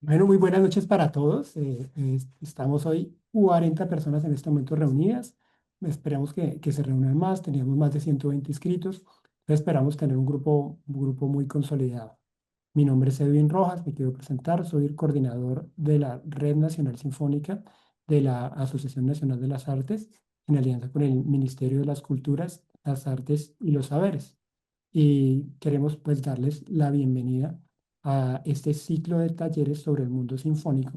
Bueno, muy buenas noches para todos. Estamos hoy 40 personas en este momento reunidas. Esperamos que se reúnan más. Teníamos más de 120 inscritos. Entonces esperamos tener un grupo muy consolidado. Mi nombre es Edwin Rojas, me quiero presentar. Soy el coordinador de la Red Nacional Sinfónica de la Asociación Nacional de las Artes, en alianza con el Ministerio de las Culturas, las Artes y los Saberes. Y queremos pues darles la bienvenida a este ciclo de talleres sobre el mundo sinfónico,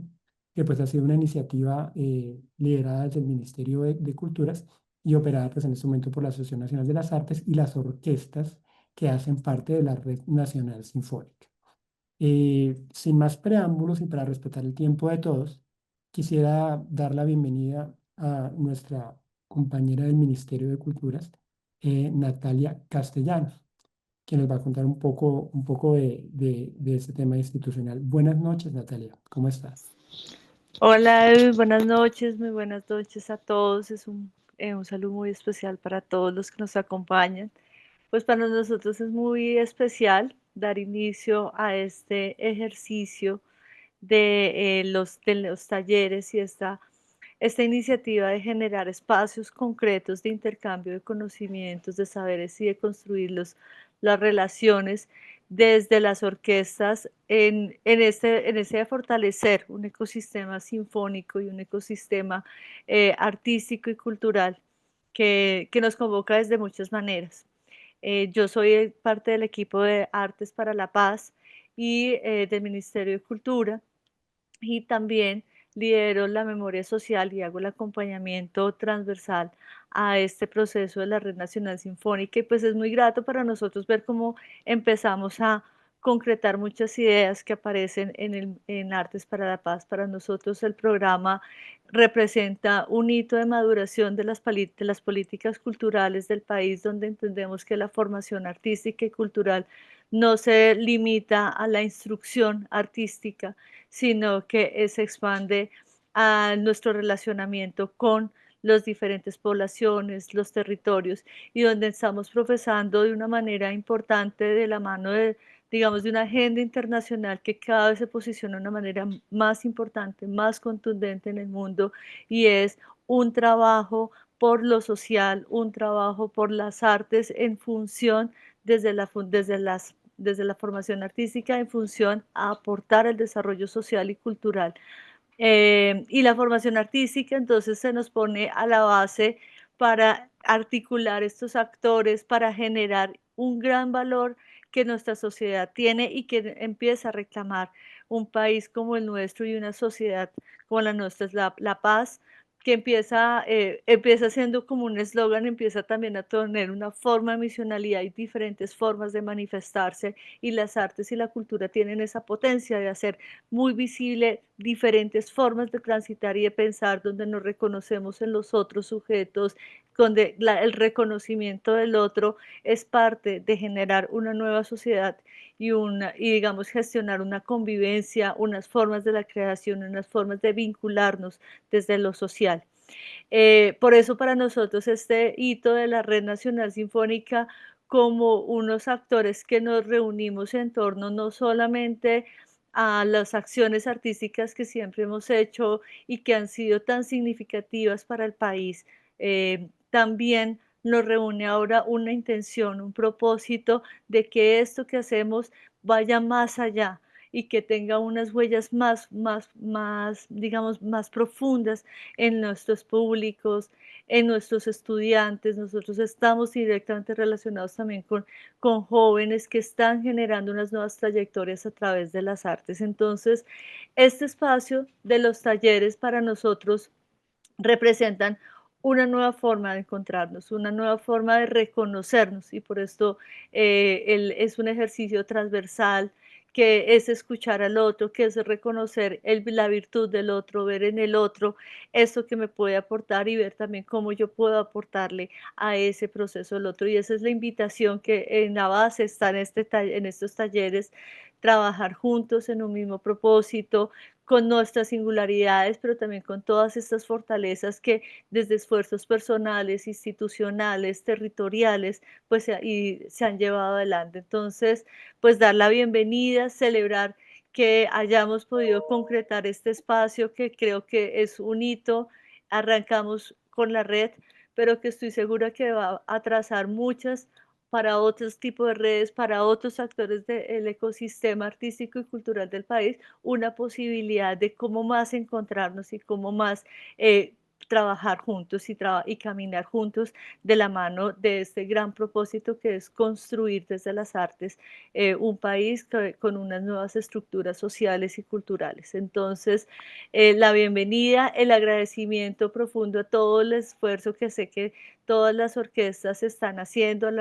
que pues ha sido una iniciativa liderada desde el Ministerio de Culturas y operada pues en este momento por la Asociación Nacional de las Artes y las orquestas que hacen parte de la Red Nacional Sinfónica. Sin más preámbulos y para respetar el tiempo de todos, quisiera dar la bienvenida a nuestra compañera del Ministerio de Culturas, Natalia Castellanos, que nos va a contar un poco de este tema institucional. Buenas noches, Natalia, ¿cómo estás? Hola, buenas noches, muy buenas noches a todos. Es un saludo muy especial para todos los que nos acompañan. Pues para nosotros es muy especial dar inicio a este ejercicio de los talleres y esta iniciativa de generar espacios concretos de intercambio de conocimientos, de saberes y de construir las relaciones desde las orquestas en ese de fortalecer un ecosistema sinfónico y un ecosistema artístico y cultural que nos convoca desde muchas maneras. Yo soy parte del equipo de Artes para la Paz y del Ministerio de Cultura y también lidero la memoria social y hago el acompañamiento transversal a este proceso de la Red Nacional Sinfónica y pues es muy grato para nosotros ver cómo empezamos a concretar muchas ideas que aparecen en Artes para la Paz. Para nosotros el programa representa un hito de maduración de las políticas culturales del país, donde entendemos que la formación artística y cultural no se limita a la instrucción artística, sino que se expande a nuestro relacionamiento con las diferentes poblaciones, los territorios, y donde estamos profesando de una manera importante de la mano de, digamos, de una agenda internacional que cada vez se posiciona de una manera más importante, más contundente en el mundo, y es un trabajo por lo social, un trabajo por las artes en función desde la formación artística en función a aportar el desarrollo social y cultural. Y la formación artística entonces se nos pone a la base para articular estos actores, para generar un gran valor que nuestra sociedad tiene y que empieza a reclamar un país como el nuestro y una sociedad como la nuestra, es la paz, que empieza siendo como un eslogan, empieza también a tener una forma de misionalidad y diferentes formas de manifestarse, y las artes y la cultura tienen esa potencia de hacer muy visible diferentes formas de transitar y de pensar, donde nos reconocemos en los otros sujetos, donde el reconocimiento del otro es parte de generar una nueva sociedad y digamos gestionar una convivencia, unas formas de la creación, unas formas de vincularnos desde lo social. Por eso para nosotros este hito de la Red Nacional Sinfónica, como unos actores que nos reunimos en torno no solamente a las acciones artísticas que siempre hemos hecho y que han sido tan significativas para el país, también nos reúne ahora una intención, un propósito de que esto que hacemos vaya más allá y que tenga unas huellas digamos, más profundas en nuestros públicos, en nuestros estudiantes. Nosotros estamos directamente relacionados también con jóvenes que están generando unas nuevas trayectorias a través de las artes. Entonces, este espacio de los talleres para nosotros representan una nueva forma de encontrarnos, una nueva forma de reconocernos, y por esto es un ejercicio transversal, que es escuchar al otro, que es reconocer la virtud del otro, ver en el otro eso que me puede aportar y ver también cómo yo puedo aportarle a ese proceso del otro. Y esa es la invitación que en la base está en estos talleres, trabajar juntos en un mismo propósito, con nuestras singularidades, pero también con todas estas fortalezas que desde esfuerzos personales, institucionales, territoriales, se han llevado adelante. Entonces, pues dar la bienvenida, celebrar que hayamos podido concretar este espacio, que creo que es un hito. Arrancamos con la red, pero que estoy segura que va a trazar muchas para otros tipos de redes, para otros actores del ecosistema artístico y cultural del país, una posibilidad de cómo más encontrarnos y cómo más trabajar juntos y caminar juntos de la mano de este gran propósito que es construir desde las artes un país con unas nuevas estructuras sociales y culturales. Entonces, la bienvenida, el agradecimiento profundo a todo el esfuerzo que sé que todas las orquestas están haciendo, a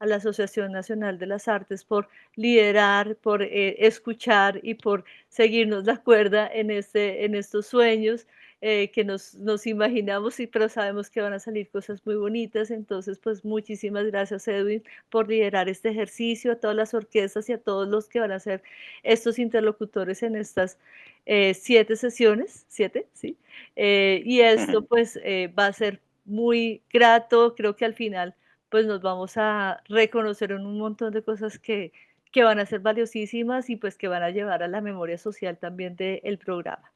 la Asociación Nacional de las Artes por liderar, por escuchar y por seguirnos la cuerda en estos sueños que nos imaginamos, pero sabemos que van a salir cosas muy bonitas. Entonces, pues muchísimas gracias, Edwin, por liderar este ejercicio, a todas las orquestas y a todos los que van a ser estos interlocutores en estas 7 sesiones, 7, ¿sí? Y esto Ujú. pues va a ser muy grato, creo que al final pues nos vamos a reconocer en un montón de cosas que van a ser valiosísimas y pues que van a llevar a la memoria social también del programa.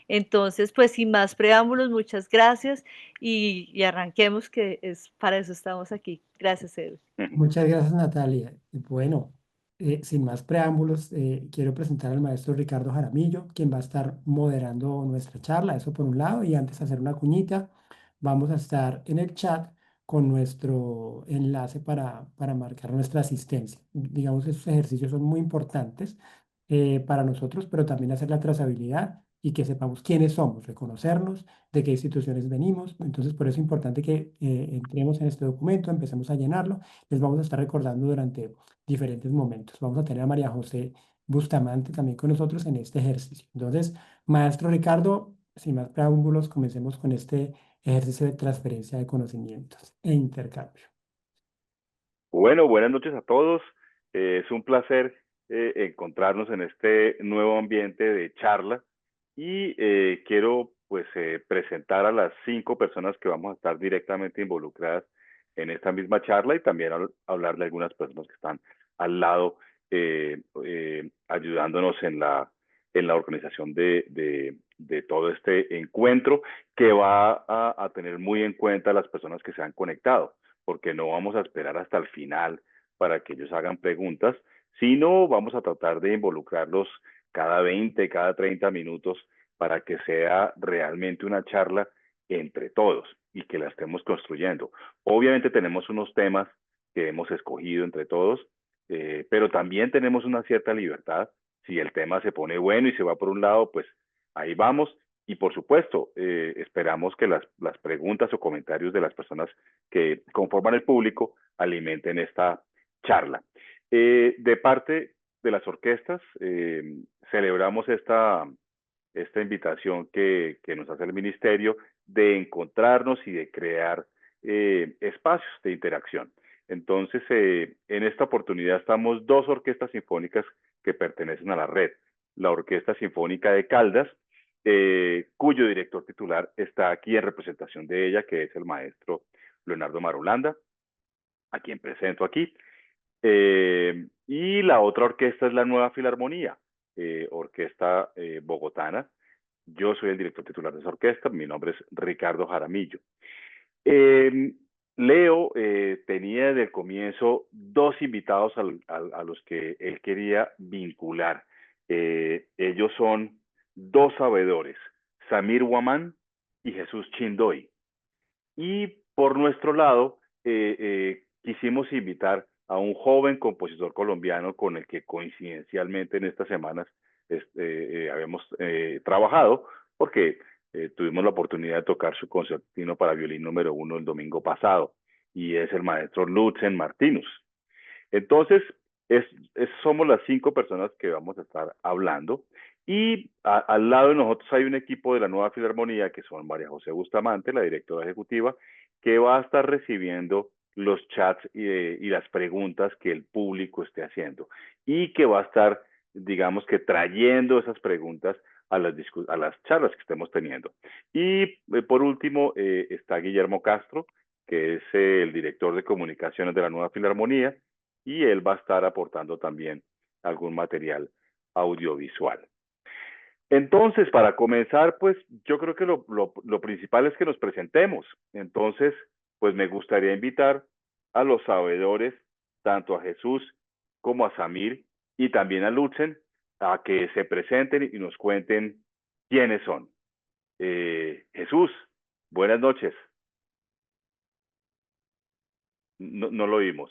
Entonces, pues sin más preámbulos, muchas gracias y arranquemos, que es para eso estamos aquí. Gracias, Edu. Muchas gracias, Natalia. Y bueno, sin más preámbulos, quiero presentar al maestro Ricardo Jaramillo, quien va a estar moderando nuestra charla, eso por un lado, y antes de hacer una cuñita, vamos a estar en el chat con nuestro enlace para marcar nuestra asistencia. Digamos, estos ejercicios son muy importantes para nosotros, pero también hacer la trazabilidad y que sepamos quiénes somos, reconocernos, de qué instituciones venimos. Entonces, por eso es importante que entremos en este documento, empecemos a llenarlo. Les vamos a estar recordando durante diferentes momentos. Vamos a tener a María José Bustamante también con nosotros en este ejercicio. Entonces, maestro Ricardo, sin más preámbulos, comencemos con este ejercicio de transferencia de conocimientos e intercambio. Bueno, buenas noches a todos. Es un placer encontrarnos en este nuevo ambiente de charla y quiero pues presentar a las 5 personas que vamos a estar directamente involucradas en esta misma charla y también hablar de algunas personas que están al lado ayudándonos en la organización de todo este encuentro que va a tener muy en cuenta las personas que se han conectado, porque no vamos a esperar hasta el final para que ellos hagan preguntas, sino vamos a tratar de involucrarlos cada 20, cada 30 minutos para que sea realmente una charla entre todos y que la estemos construyendo. Obviamente tenemos unos temas que hemos escogido entre todos, pero también tenemos una cierta libertad. Si el tema se pone bueno y se va por un lado, pues ahí vamos. Y por supuesto, esperamos que las preguntas o comentarios de las personas que conforman el público alimenten esta charla. De parte de las orquestas, celebramos esta invitación que nos hace el ministerio de encontrarnos y de crear espacios de interacción. Entonces, en esta oportunidad estamos 2 orquestas sinfónicas que pertenecen a la red. La Orquesta Sinfónica de Caldas, cuyo director titular está aquí en representación de ella, que es el maestro Leonardo Marulanda, a quien presento aquí. Y la otra orquesta es la Nueva Filarmonía, orquesta bogotana. Yo soy el director titular de esa orquesta, mi nombre es Ricardo Jaramillo. Eh, Leo tenía desde el comienzo 2 invitados a los que él quería vincular. Ellos son 2 sabedores, Samir Guamán y Jesús Chindoy. Y por nuestro lado, quisimos invitar a un joven compositor colombiano con el que coincidencialmente en estas semanas habíamos trabajado, porque tuvimos la oportunidad de tocar su concertino para violín número 1 el domingo pasado, y es el maestro Lutzen Martinus. Entonces, somos las 5 personas que vamos a estar hablando. Y al lado de nosotros hay un equipo de la Nueva Filarmonía, que son María José Bustamante, la directora ejecutiva, que va a estar recibiendo los chats y las preguntas que el público esté haciendo. Y que va a estar, digamos que trayendo esas preguntas a las charlas que estemos teniendo. Y por último, está Guillermo Castro, que es el director de comunicaciones de la Nueva Filarmonía, y él va a estar aportando también algún material audiovisual. Entonces, para comenzar, pues yo creo que lo principal es que nos presentemos. Entonces, pues me gustaría invitar a los sabedores, tanto a Jesús como a Samir y también a Lutzen, a que se presenten y nos cuenten quiénes son. Jesús, buenas noches. No lo oímos.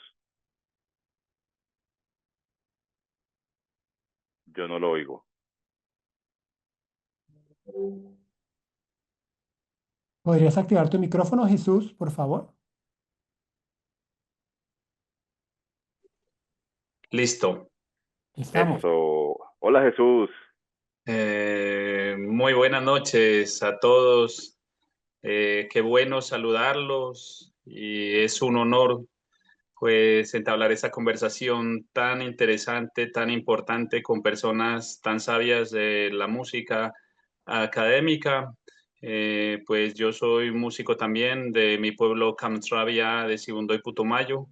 Yo no lo oigo. ¿Podrías activar tu micrófono, Jesús, por favor? Listo. Estamos. Eso. Hola, Jesús. Muy buenas noches a todos. Qué bueno saludarlos y es un honor pues entablar esta conversación tan interesante, tan importante con personas tan sabias de la música académica. Pues yo soy músico también de mi pueblo Camtravia de Sibundoy, Putumayo.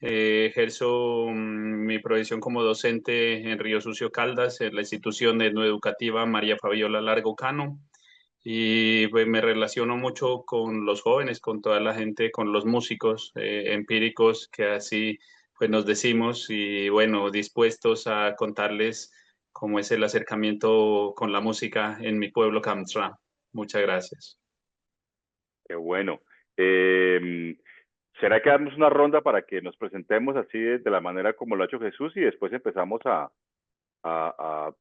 Ejerzo mi profesión como docente en Río Sucio Caldas, en la institución de no educativa María Fabiola Largo Cano. Y pues me relaciono mucho con los jóvenes, con toda la gente, con los músicos empíricos que así pues nos decimos y bueno, dispuestos a contarles cómo es el acercamiento con la música en mi pueblo Camtra. Muchas gracias. Qué bueno. ¿Será que damos una ronda para que nos presentemos así de la manera como lo ha hecho Jesús y después empezamos a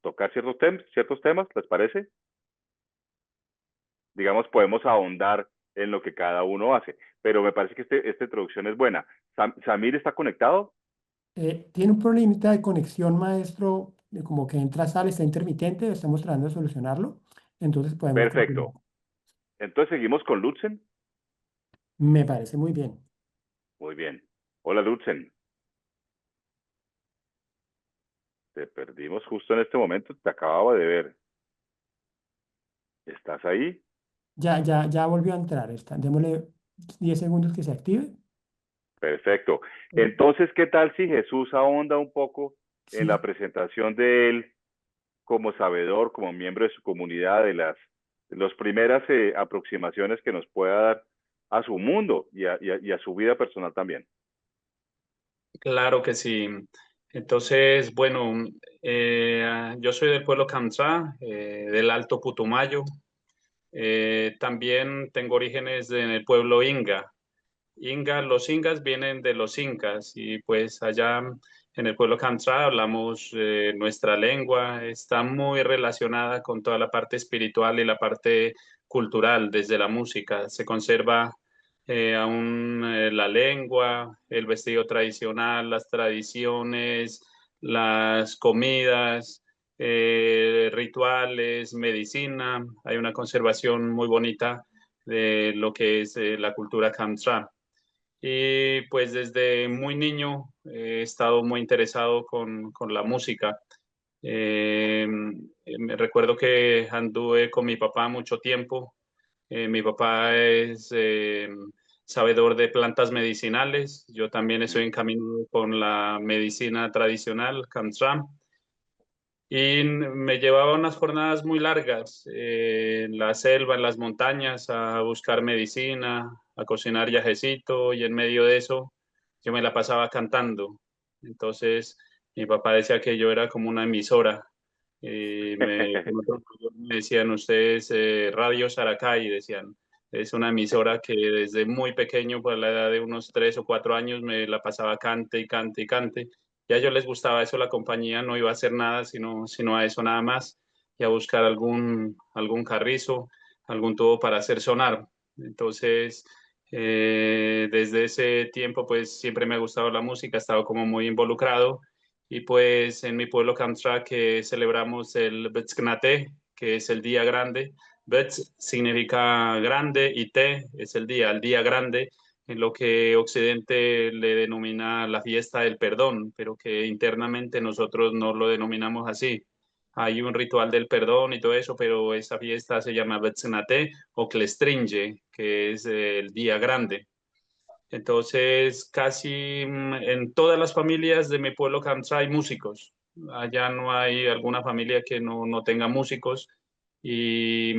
tocar ciertos temas, ¿les parece? Digamos, podemos ahondar en lo que cada uno hace, pero me parece que esta introducción es buena. ¿Samir está conectado? Tiene un problemita de conexión, maestro, como que entra, sale, está intermitente, estamos tratando de solucionarlo, entonces podemos continuar. Perfecto. Entonces seguimos con Lutzen. Me parece muy bien. Muy bien. Hola, Lutzen. Te perdimos justo en este momento, te acababa de ver. ¿Estás ahí? Ya volvió a entrar, está. Démosle 10 segundos que se active. Perfecto. Entonces, ¿qué tal si Jesús ahonda un poco en Sí, la presentación de él como sabedor, como miembro de su comunidad, de las primeras aproximaciones que nos pueda dar a su mundo y a su vida personal también? Claro que sí. Entonces, bueno, yo soy del pueblo Camtra, del Alto Putumayo. También tengo orígenes en el pueblo Inga. Los ingas vienen de los incas y pues allá en el pueblo Camtra hablamos nuestra lengua, está muy relacionada con toda la parte espiritual y la parte cultural desde la música. Se conserva aún la lengua, el vestido tradicional, las tradiciones, las comidas, rituales, medicina. Hay una conservación muy bonita de lo que es la cultura Kamsra. Y pues desde muy niño he estado muy interesado con la música. Me recuerdo que anduve con mi papá mucho tiempo. Mi papá es sabedor de plantas medicinales. Yo también estoy en camino con la medicina tradicional, Kamsram. Y me llevaba unas jornadas muy largas en la selva, en las montañas, a buscar medicina, a cocinar yajecito, y en medio de eso yo me la pasaba cantando. Entonces mi papá decía que yo era como una emisora. Y me decían ustedes Radio Saracay, decían. Es una emisora que desde muy pequeño, por la edad de unos 3 o 4 años, me la pasaba cante y cante y cante. Ya a ellos les gustaba eso, la compañía no iba a hacer nada sino a eso nada más y a buscar algún carrizo, algún tubo para hacer sonar. Entonces, desde ese tiempo, pues siempre me ha gustado la música, he estado como muy involucrado y pues en mi pueblo Kamtra que celebramos el Betsknate, que es el día grande. Bets significa grande y Te es el día grande en lo que Occidente le denomina la fiesta del perdón, pero que internamente nosotros no lo denominamos así. Hay un ritual del perdón y todo eso, pero esa fiesta se llama Betsenate o Klestringe, que es el día grande. Entonces, casi en todas las familias de mi pueblo Kamsa hay músicos. allá no hay alguna familia que no tenga músicos y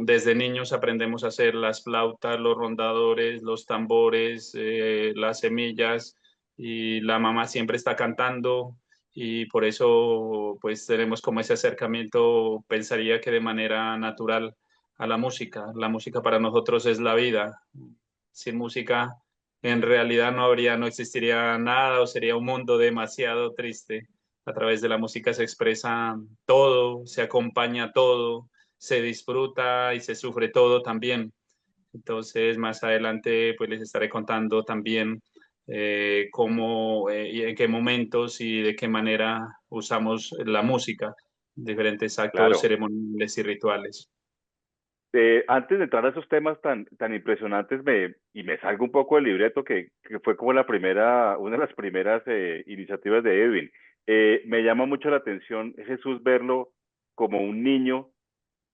desde niños aprendemos a hacer las flautas, los rondadores, los tambores, las semillas y la mamá siempre está cantando y por eso pues tenemos como ese acercamiento, pensaría que de manera natural a la música. La música para nosotros es la vida. Sin música en realidad no existiría nada o sería un mundo demasiado triste. A través de la música se expresa todo, se acompaña todo, se disfruta y se sufre todo también. Entonces, más adelante, pues les estaré contando también cómo y en qué momentos y de qué manera usamos la música, diferentes actos Claro. ceremoniales y rituales. Antes de entrar a esos temas tan impresionantes, y me salgo un poco del libreto, que fue como una de las primeras iniciativas de Edwin. Me llama mucho la atención, Jesús, verlo como un niño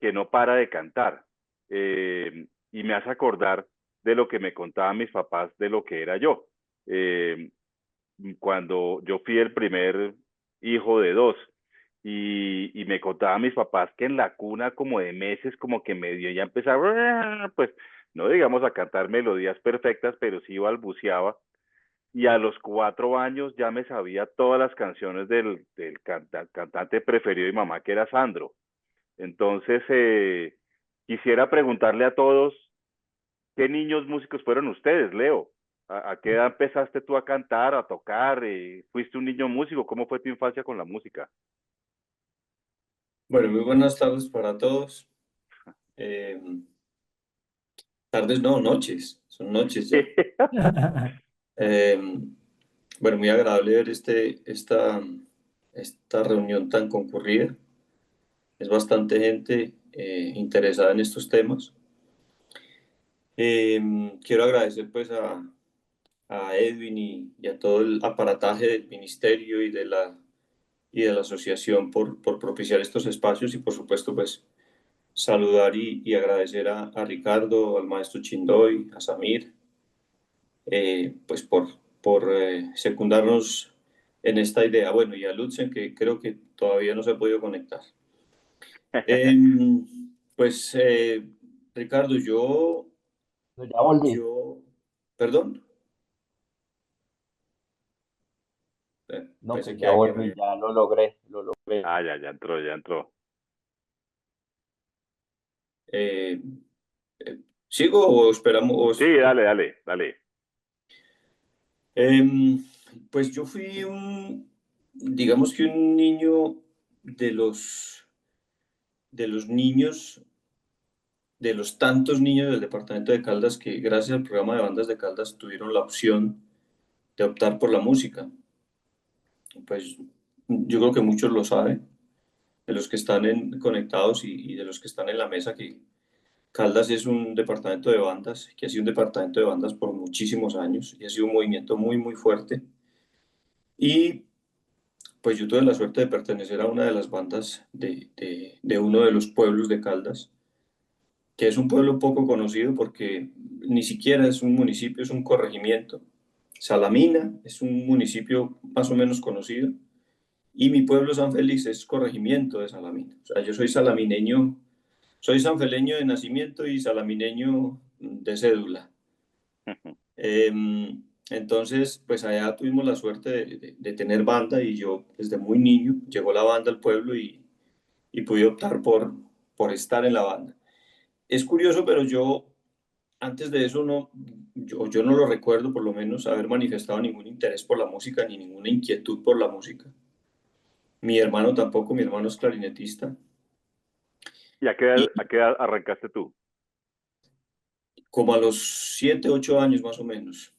que no para de cantar. Y me hace acordar de lo que me contaban mis papás de lo que era yo. Eh, Cuando yo fui el primer hijo de dos y me contaban mis papás que en la cuna como de meses como que medio ya empezaba, pues no digamos a cantar melodías perfectas, pero sí balbuceaba y a los 4 años ya me sabía todas las canciones del cantante preferido de mi mamá, que era Sandro. Entonces, quisiera preguntarle a todos, ¿qué niños músicos fueron ustedes, Leo? ¿A qué edad empezaste tú a cantar, a tocar? ¿Fuiste un niño músico? ¿Cómo fue tu infancia con la música? Bueno, muy buenas tardes para todos. Eh, Tardes no, noches, son noches ya. Eh, bueno, muy agradable ver esta reunión tan concurrida. Es bastante gente interesada en estos temas. Quiero agradecer pues a Edwin y a todo el aparataje del ministerio y de la asociación por propiciar estos espacios y por supuesto pues saludar y agradecer a Ricardo, al maestro Chindoy, a Samir, pues por secundarnos en esta idea. Bueno, y a Lutzen, que creo que todavía no se ha podido conectar. Pues, Ricardo, Ya volví. perdón. No, Pensé que que ya había volví, ya lo logré, lo logré. Ya entró, ya entró. eh, ¿Sigo o esperamos? Sí, dale. Em, pues yo fui digamos que un niño de los niños, de los tantos niños del departamento de Caldas que gracias al programa de bandas de Caldas tuvieron la opción de optar por la música. Pues yo creo que muchos lo saben, de los que están conectados y de los que están en la mesa, que Caldas es un departamento de bandas, que ha sido un departamento de bandas por muchísimos años y ha sido un movimiento muy, muy fuerte. Y pues yo tuve la suerte de pertenecer a una de las bandas de uno de los pueblos de Caldas, que es un pueblo poco conocido porque ni siquiera es un municipio, es un corregimiento. Salamina es un municipio más o menos conocido y mi pueblo San Félix es corregimiento de Salamina. O sea, yo soy salamineño, soy sanfeleño de nacimiento y salamineño de cédula. Entonces, pues allá tuvimos la suerte de tener banda y yo desde muy niño llegó la banda al pueblo y pude optar por estar en la banda. Es curioso, pero yo antes de eso yo no lo recuerdo por lo menos haber manifestado ningún interés por la música ni ninguna inquietud por la música. Mi hermano tampoco, mi hermano es clarinetista. ¿Y Y a qué edad arrancaste tú? como a los 7, 8 años más o menos.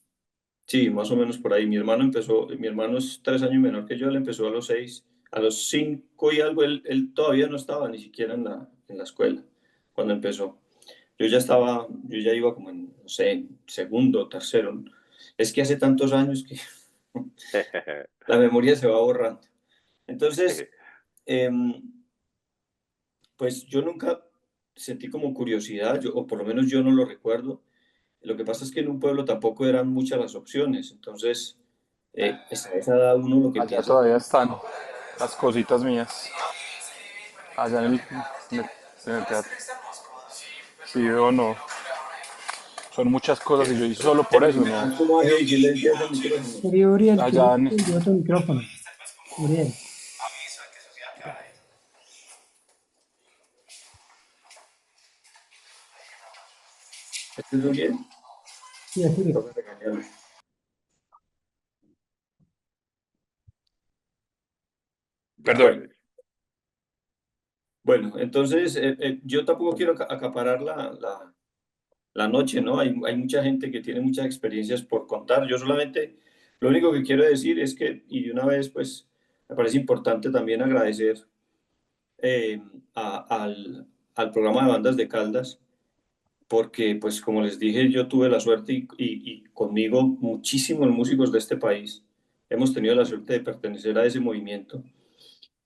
Sí, más o menos por ahí. Mi hermano es 3 años menor que yo, él empezó a los 6, a los 5 y algo, él todavía no estaba ni siquiera en la escuela cuando empezó. Yo ya iba como en, no sé, segundo, tercero. Es que hace tantos años que la memoria se va borrando. Entonces, pues yo nunca sentí como curiosidad, o por lo menos yo no lo recuerdo. Lo que pasa es que en un pueblo tampoco eran muchas las opciones. Entonces, a esa edad uno lo que Allá piensa es, todavía están. las cositas mías allá en el teatro. Sí, veo no. Son muchas cosas y yo hice solo por eso, ¿no? ¿Cómo hay que decirle ese micrófono? Querido Uriel, ¿quién Allá en... encendió tu micrófono? Uriel. ¿Este es bien? Sí, es Uriel. Toca regañarlo. Perdón. Bueno, entonces yo tampoco quiero acaparar la noche, ¿no? Hay mucha gente que tiene muchas experiencias por contar. Yo solamente, lo único que quiero decir es que, y de una vez, pues, me parece importante también agradecer eh, al programa de bandas de Caldas, porque, pues, como les dije, yo tuve la suerte y conmigo muchísimos músicos de este país hemos tenido la suerte de pertenecer a ese movimiento.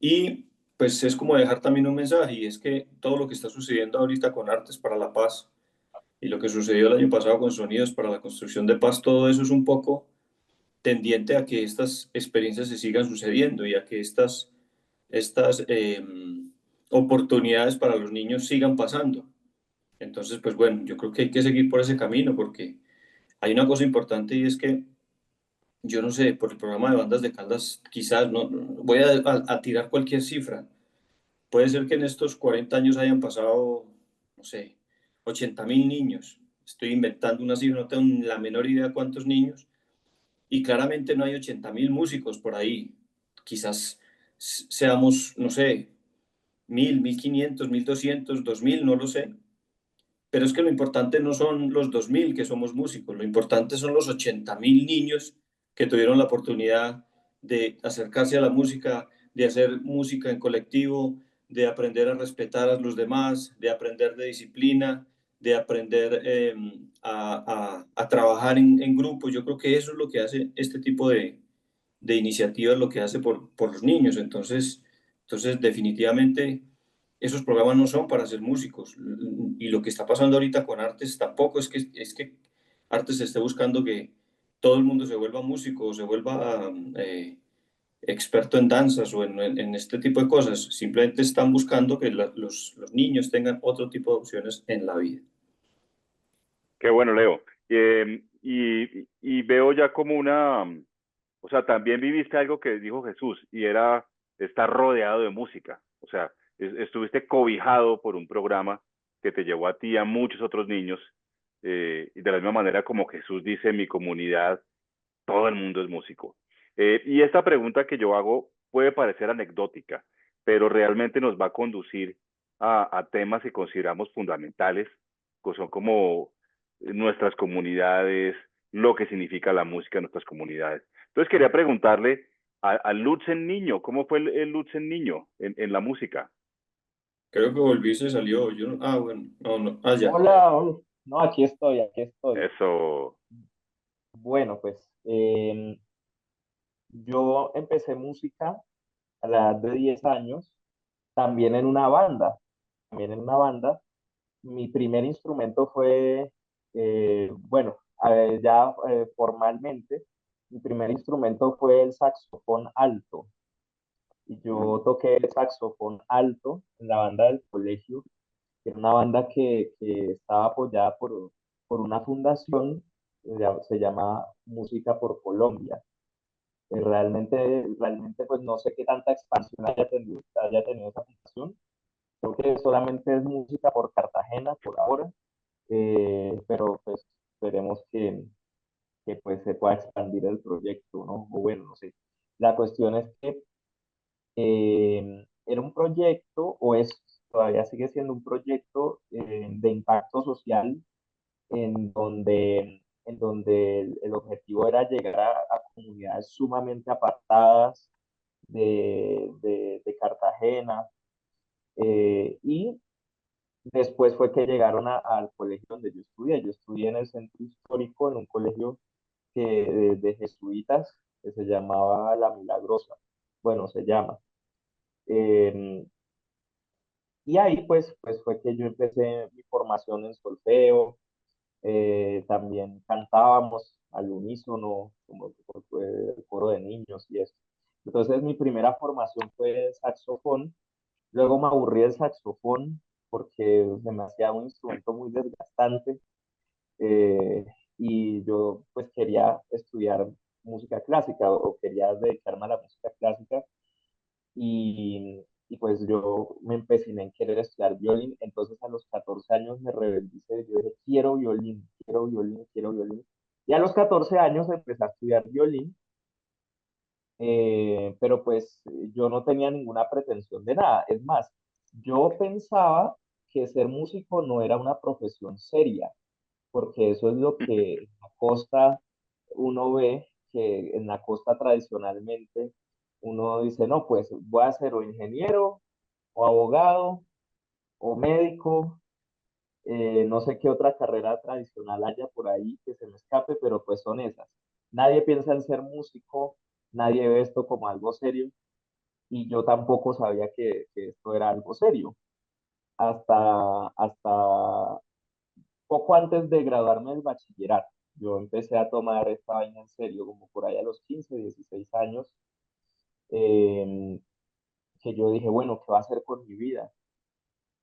Y pues es como dejar también un mensaje, y es que todo lo que está sucediendo ahorita con Artes para la Paz y lo que sucedió el año pasado con Sonidos para la Construcción de Paz, todo eso es un poco tendiente a que estas experiencias se sigan sucediendo y a que estas oportunidades para los niños sigan pasando. Entonces, pues bueno, yo creo que hay que seguir por ese camino porque hay una cosa importante y es que yo no sé, por el programa de bandas de Caldas, quizás no voy a tirar cualquier cifra. Puede ser que en estos 40 años hayan pasado, no sé, 80.000 niños. Estoy inventando una cifra, no tengo la menor idea cuántos niños. Y claramente no hay 80.000 músicos por ahí. Quizás seamos, no sé, 1.000, 1.500, 1.200, 2.000, no lo sé. Pero es que lo importante no son los 2.000 que somos músicos, lo importante son los 80.000 niños que tuvieron la oportunidad de acercarse a la música, de hacer música en colectivo, de aprender a respetar a los demás, de aprender de disciplina, de aprender a trabajar en grupo. Yo creo que eso es lo que hace este tipo de iniciativas, lo que hace por los niños. Entonces, definitivamente esos programas no son para ser músicos. Y lo que está pasando ahorita con Artes tampoco es que Artes esté buscando que todo el mundo se vuelva músico o se vuelva experto en danzas o en este tipo de cosas. Simplemente están buscando que los niños tengan otro tipo de opciones en la vida. Qué bueno, Leo. Y veo ya como o sea, también viviste algo que dijo Jesús y era estar rodeado de música. O sea, estuviste cobijado por un programa que te llevó a ti y a muchos otros niños. Y de la misma manera como Jesús dice, en mi comunidad, todo el mundo es músico. Y esta pregunta que yo hago puede parecer anecdótica, pero realmente nos va a conducir a temas que consideramos fundamentales, que son como nuestras comunidades, lo que significa la música en nuestras comunidades. Entonces quería preguntarle a Lutzen Niño, ¿cómo fue el Lutzen Niño en la música? Creo que volví y se salió. Yo bueno, no. Ya. Hola, hola. No, aquí estoy, aquí estoy. Eso, Bueno, pues yo empecé música a la edad de 10 años, también en una banda, también en una banda. Mi primer instrumento fue, bueno, ya formalmente, mi primer instrumento fue el saxofón alto. Y yo toqué el saxofón alto en la banda del colegio, que era una banda que estaba apoyada por una fundación, se llama Música por Colombia. Realmente, pues no sé qué tanta expansión haya tenido esa fundación. Creo que solamente es música por Cartagena por ahora, pero pues esperemos que pues se pueda expandir el proyecto, ¿no? O bueno, no sé. La cuestión es que era un proyecto, todavía sigue siendo un proyecto de impacto social en donde el objetivo era llegar a comunidades sumamente apartadas de Cartagena, y después fue que llegaron al colegio donde yo estudié. Yo estudié en el centro histórico, en un colegio de jesuitas que se llamaba La Milagrosa. Bueno, se llama. Eh, y ahí pues fue que yo empecé mi formación en solfeo. También cantábamos al unísono, como el coro de niños y eso. Entonces mi primera formación fue saxofón, luego me aburrí del saxofón porque se me hacía un instrumento muy desgastante, eh, y yo pues quería estudiar música clásica o quería dedicarme a la música clásica y pues yo me empeciné en querer estudiar violín, entonces a los 14 años me rebeldicé, yo dije, quiero violín, quiero violín, quiero violín. Y a los 14 años empecé a estudiar violín, pero pues yo no tenía ninguna pretensión de nada. Es más, yo pensaba que ser músico no era una profesión seria, porque eso es lo que en la costa uno ve, que en la costa tradicionalmente uno dice, no, pues voy a ser o ingeniero o abogado o médico, no sé qué otra carrera tradicional haya por ahí que se me escape, pero pues son esas. Nadie piensa en ser músico, nadie ve esto como algo serio y yo tampoco sabía que esto era algo serio. Hasta poco antes de graduarme del bachillerato, yo empecé a tomar esta vaina en serio, como por ahí a los 15, 16 años, eh, que yo dije, bueno, ¿qué va a hacer con mi vida?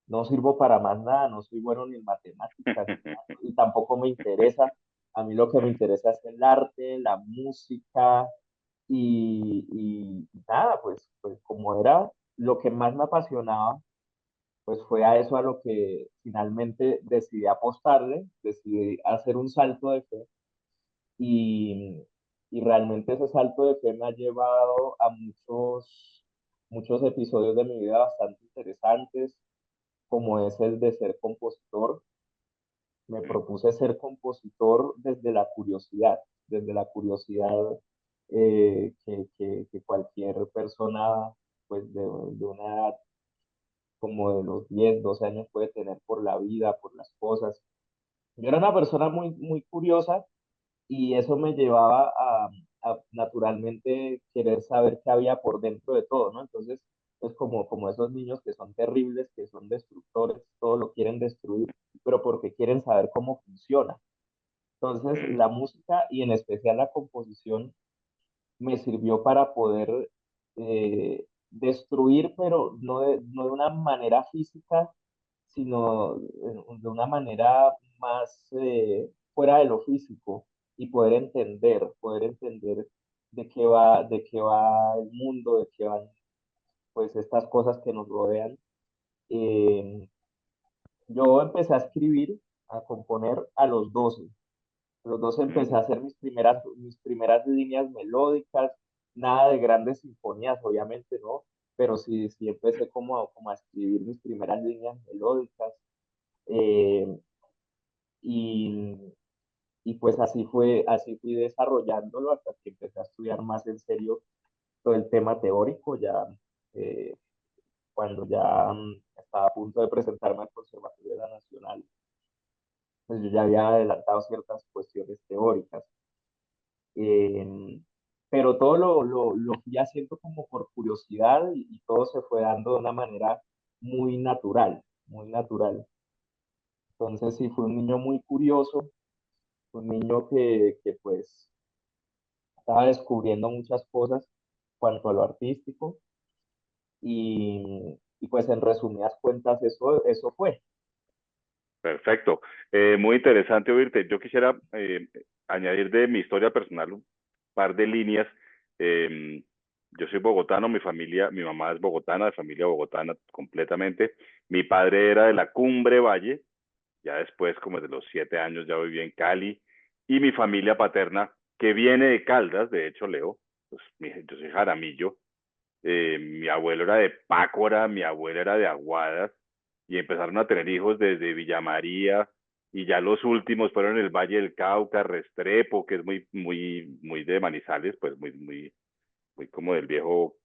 No sirvo para más nada, no soy bueno ni en matemáticas, ni nada, y tampoco me interesa. A mí lo que me interesa es el arte, la música y nada, pues como era lo que más me apasionaba, pues fue a eso a lo que finalmente decidí apostarle, decidí hacer un salto de fe y, y realmente ese salto de fe me ha llevado a muchos episodios de mi vida bastante interesantes, como es el de ser compositor. Me propuse ser compositor desde la curiosidad, que cualquier persona pues de una edad como de los 10 12 años puede tener por la vida, por las cosas. Yo era una persona muy, muy curiosa y eso me llevaba a naturalmente querer saber qué había por dentro de todo, ¿no? Entonces, es como esos niños que son terribles, que son destructores, todo lo quieren destruir, pero porque quieren saber cómo funciona. Entonces, Mm, la música y en especial la composición me sirvió para poder destruir, pero no de una manera física, sino de una manera más fuera de lo físico y poder entender de qué va el mundo, de qué van pues estas cosas que nos rodean. Eh, yo empecé a escribir, a componer a los 12. A los 12 empecé a mm. hacer mis primeras líneas melódicas, nada de grandes sinfonías, obviamente, ¿no? Pero sí, sí empecé como a escribir mis primeras líneas melódicas. eh, y, y pues así fui desarrollándolo hasta que empecé a estudiar más en serio todo el tema teórico, ya eh, cuando ya estaba a punto de presentarme al Conservatorio de la Nacional, pues yo ya había adelantado ciertas cuestiones teóricas. Eh, pero todo lo fui haciendo como por curiosidad y todo se fue dando de una manera muy natural, muy natural. Entonces sí, fui un niño muy curioso, un niño que pues estaba descubriendo muchas cosas cuanto a lo artístico y pues en resumidas cuentas eso fue. Perfecto. Muy interesante oírte. Yo quisiera añadir de mi historia personal un par de líneas. Eh, yo soy bogotano, mi familia, mi mamá es bogotana, de familia bogotana completamente. Mi padre era de la Cumbre Valle, ya después, como de los 7 años, ya viví en Cali. Y mi familia paterna, que viene de Caldas, de hecho, Leo, pues, yo soy Jaramillo, mi abuelo era de Pácora, mi abuela era de Aguadas, y empezaron a tener hijos desde Villa María, y ya los últimos fueron el Valle del Cauca, Restrepo, que es muy, muy, muy de Manizales, pues muy, muy, muy como del viejo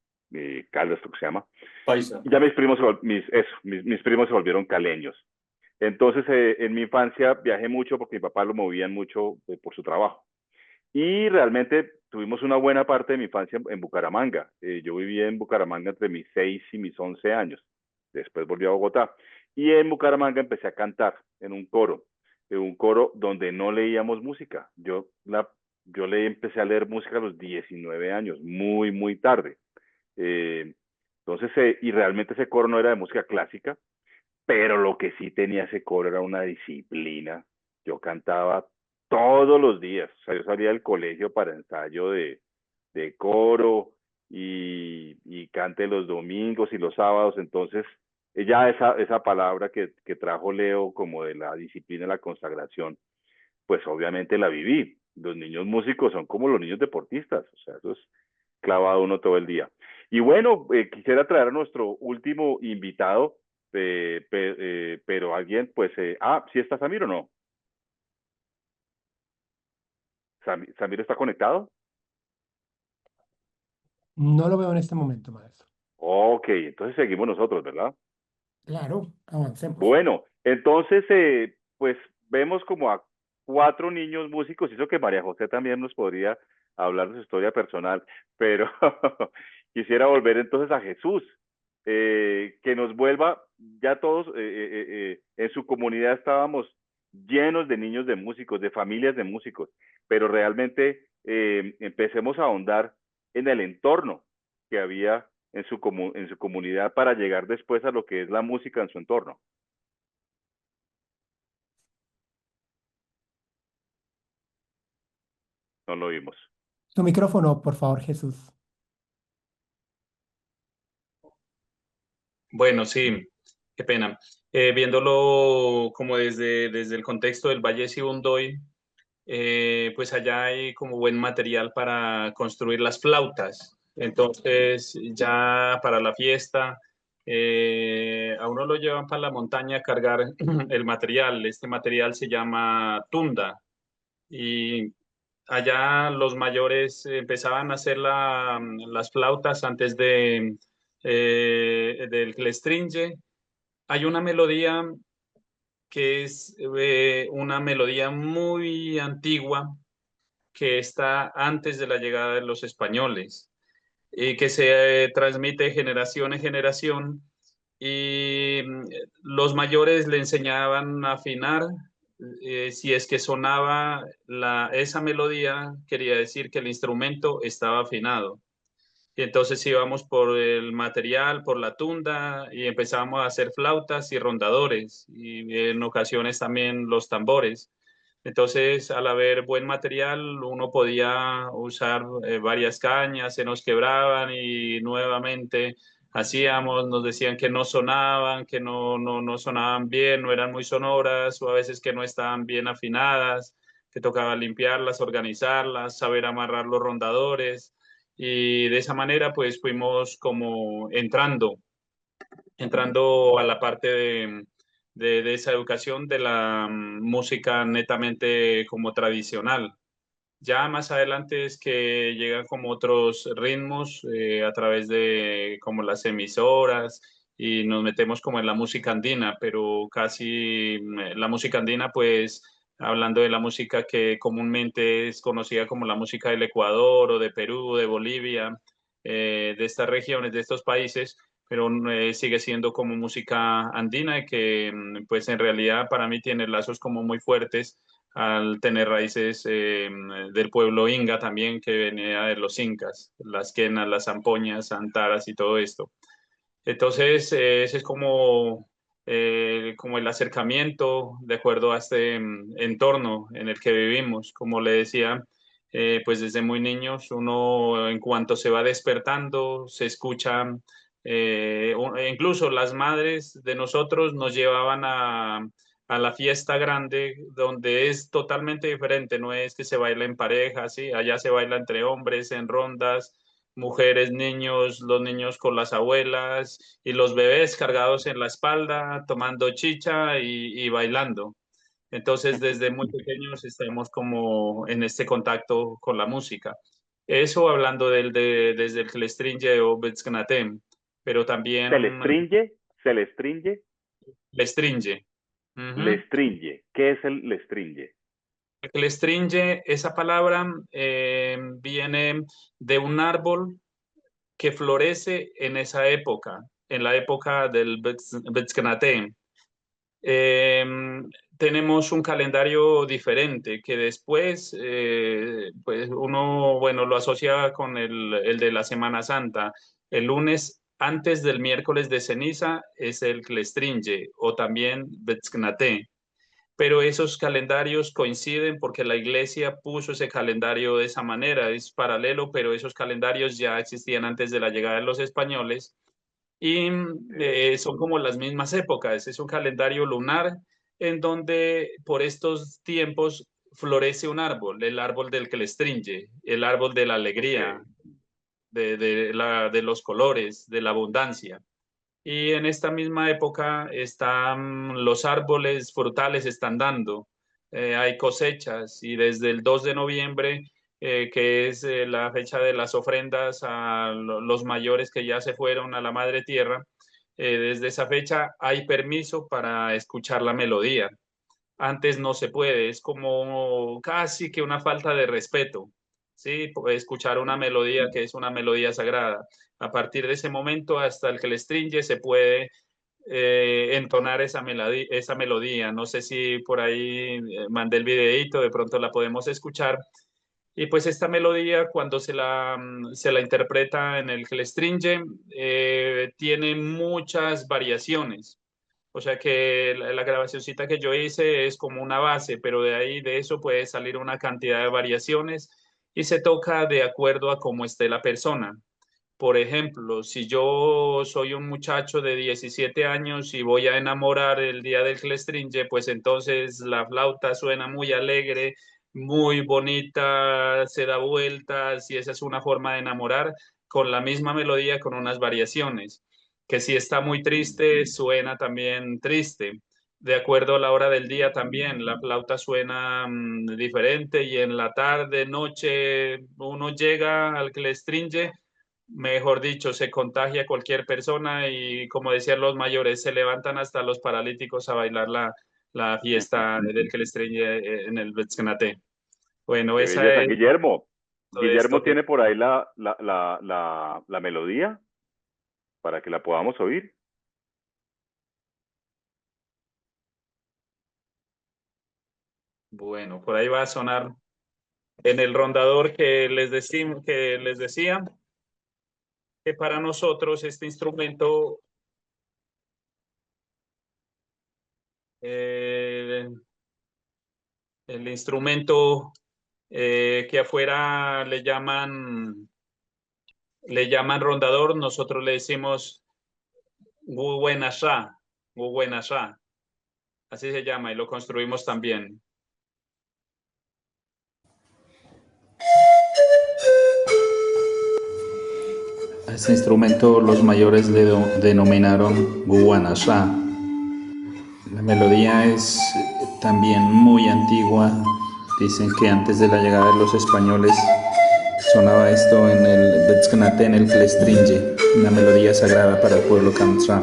Caldas, lo que se llama. Paisa. Y ya mis primos se volvieron caleños. Entonces, en mi infancia viajé mucho porque mi papá lo movían mucho por su trabajo. Y realmente tuvimos una buena parte de mi infancia en Bucaramanga. Yo vivía en Bucaramanga entre mis 6 y mis 11 años. Después volví a Bogotá. Y en Bucaramanga empecé a cantar en un coro donde no leíamos música. Yo yo le empecé a leer música a los 19 años, muy, muy tarde. Entonces, y realmente ese coro no era de música clásica, pero lo que sí tenía ese coro era una disciplina. Yo cantaba todos los días, o sea, yo salía del colegio para ensayo de coro y cante los domingos y los sábados, entonces ya esa palabra que trajo Leo como de la disciplina, la consagración, pues obviamente la viví. Los niños músicos son como los niños deportistas, o sea, eso es clavado uno todo el día. Y bueno, quisiera traer a nuestro último invitado, pero alguien, pues, ¿sí está Samir o no? ¿Samir está conectado? No lo veo en este momento, maestro. Ok, entonces seguimos nosotros, ¿verdad? Claro, avancemos. Bueno, entonces, pues vemos como a 4 niños músicos, y eso que María José también nos podría hablar de su historia personal, pero quisiera volver entonces a Jesús, que nos vuelva, ya todos en su comunidad estábamos llenos de niños de músicos, de familias de músicos, pero realmente empecemos a ahondar en el entorno que había en su comunidad para llegar después a lo que es la música en su entorno. No lo vimos. Tu micrófono, por favor, Jesús. Bueno, sí, qué pena. Viéndolo como desde el contexto del Valle Sibundoy, pues allá hay como buen material para construir las flautas. Entonces, ya para la fiesta, a uno lo llevan para la montaña a cargar el material. Este material se llama tunda. Y allá los mayores empezaban a hacer las flautas antes del clestringe. Hay una melodía que es una melodía muy antigua que está antes de la llegada de los españoles y que se transmite de generación en generación y los mayores le enseñaban a afinar. Si es que sonaba esa melodía, quería decir que el instrumento estaba afinado. Y entonces íbamos por el material, por la tunda y empezábamos a hacer flautas y rondadores y en ocasiones también los tambores. Entonces, al haber buen material, uno podía usar varias cañas, se nos quebraban y nuevamente hacíamos, nos decían que no sonaban, que no sonaban bien, no eran muy sonoras o a veces que no estaban bien afinadas, que tocaba limpiarlas, organizarlas, saber amarrar los rondadores y de esa manera pues fuimos como entrando a la parte de esa educación de la música netamente como tradicional. Ya más adelante es que llegan como otros ritmos a través de como las emisoras y nos metemos como en la música andina, pero casi la música andina pues hablando de la música que comúnmente es conocida como la música del Ecuador o de Perú, de Bolivia, de estas regiones, de estos países, pero sigue siendo como música andina y que pues en realidad para mí tiene lazos como muy fuertes al tener raíces del pueblo inga también, que venía de los incas, las quenas, las zampoñas, antaras y todo esto. Entonces, ese es como el acercamiento de acuerdo a este entorno en el que vivimos. Como le decía, pues desde muy niños, uno en cuanto se va despertando, se escucha, incluso las madres de nosotros nos llevaban a la fiesta grande, donde es totalmente diferente, no es que se baila en pareja, ¿sí? Allá se baila entre hombres, en rondas, mujeres, niños, los niños con las abuelas y los bebés cargados en la espalda, tomando chicha y bailando. Entonces, desde muy pequeños estamos como en este contacto con la música. Eso hablando desde el Clestringe o Betzknatem, pero ¿Se le también stringe? ¿Se le stringe? Lestringe. Le Ujú. stringe. ¿Qué es el le stringe? El Clestringe, esa palabra viene de un árbol que florece en esa época, en la época del Betzknatem. tenemos un calendario diferente que después, pues uno, bueno, lo asocia con el de la Semana Santa. El lunes antes del miércoles de ceniza es el Clestringe o también Betzknate. Pero esos calendarios coinciden porque la iglesia puso ese calendario de esa manera, es paralelo, pero esos calendarios ya existían antes de la llegada de los españoles y son como las mismas épocas. Es un calendario lunar en donde por estos tiempos florece un árbol, el árbol del Clestringe, el árbol de la alegría, de los colores, de la abundancia. Y en esta misma época están los árboles frutales están dando, hay cosechas y desde el 2 de noviembre, que es la fecha de las ofrendas a los mayores que ya se fueron a la madre tierra, desde esa fecha hay permiso para escuchar la melodía. Antes no se puede, es como casi que una falta de respeto, ¿sí? Escuchar una melodía que es una melodía sagrada. A partir de ese momento hasta el que le stringe se puede entonar esa melodía. No sé si por ahí mandé el videíto, de pronto la podemos escuchar. Y pues esta melodía, cuando se la interpreta en el Clestringe, tiene muchas variaciones. O sea que la grabacióncita que yo hice es como una base, pero de ahí de eso puede salir una cantidad de variaciones y se toca de acuerdo a cómo esté la persona. Por ejemplo, si yo soy un muchacho de 17 años y voy a enamorar el día del Clestringe, pues entonces la flauta suena muy alegre, muy bonita, se da vueltas y esa es una forma de enamorar con la misma melodía, con unas variaciones. Que si está muy triste, suena también triste. De acuerdo a la hora del día también, la flauta suena diferente y en la tarde, noche, uno llega al Clestringe, mejor dicho, se contagia a cualquier persona y como decían los mayores, se levantan hasta los paralíticos a bailar la fiesta del que le estreñe en el Betzkenate. Bueno, Qué esa belleza, es Guillermo. todo esto Guillermo que... tiene por ahí la melodía para que la podamos oír. Bueno, por ahí va a sonar en el rondador que les decía que para nosotros este instrumento el instrumento que afuera le llaman rondador, nosotros le decimos guwenasha, guwenasha, así se llama y lo construimos también. A este instrumento los mayores le denominaron guwanasha. La melodía es también muy antigua. Dicen que antes de la llegada de los españoles sonaba esto en el Betzkenate, en el Clestringe, una melodía sagrada para el pueblo Kamsra.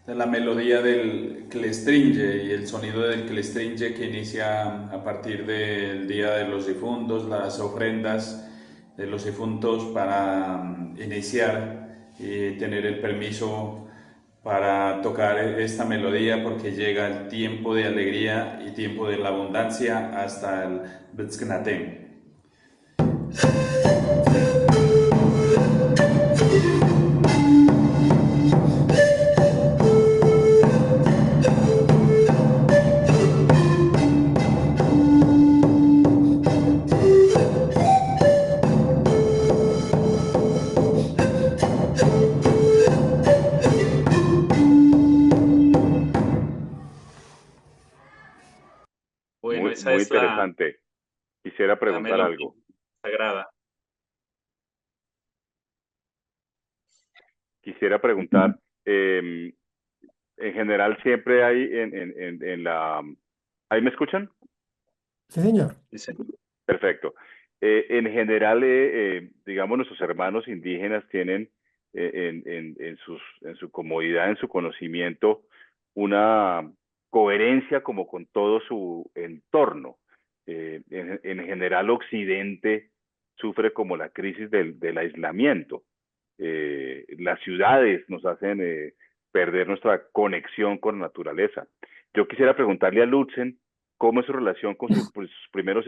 La melodía del Clestringe y el sonido del Clestringe que inicia a partir del Día de los Difuntos, las ofrendas de los difuntos para iniciar y tener el permiso para tocar esta melodía porque llega el tiempo de alegría y tiempo de la abundancia hasta el Betzkenate. Bueno, esa Muy es interesante. Quisiera la preguntar melodía algo. sagrada. Quisiera preguntar, en general siempre hay en la... ¿Ahí me escuchan? Sí, señor. Dice, Perfecto. En general, digamos, nuestros hermanos indígenas tienen en su comodidad, en su conocimiento, una coherencia como con todo su entorno. En general, Occidente sufre como la crisis del aislamiento. Las ciudades nos hacen perder nuestra conexión con la naturaleza. Yo quisiera preguntarle a Lutzen cómo es su relación con sus primeros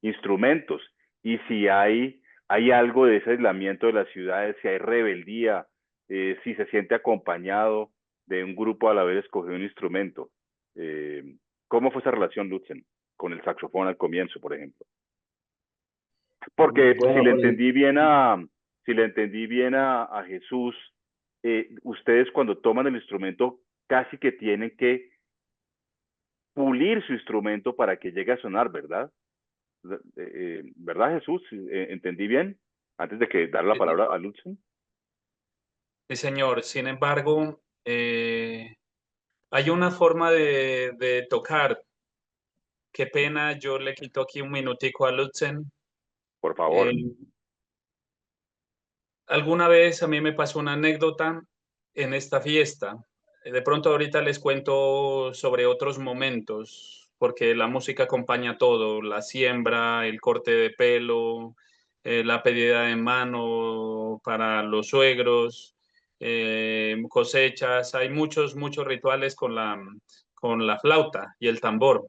instrumentos y si hay algo de ese aislamiento de las ciudades, si hay rebeldía, si se siente acompañado de un grupo al haber escogido un instrumento. ¿Cómo fue esa relación, Lutzen, con el saxofón al comienzo, por ejemplo? Porque Bueno, si le entendí bien a Jesús, ustedes cuando toman el instrumento casi que tienen que pulir su instrumento para que llegue a sonar, ¿verdad? ¿Verdad, Jesús? ¿Entendí bien? Antes de que dar la palabra a Lutzen. Sí, señor. Sin embargo, hay una forma de tocar. Qué pena, yo le quito aquí un minutico a Lutzen. Por favor. Alguna vez a mí me pasó una anécdota en esta fiesta. De pronto ahorita les cuento sobre otros momentos, porque la música acompaña todo, la siembra, el corte de pelo, la pedida de mano para los suegros, cosechas. Hay muchos rituales con la flauta y el tambor.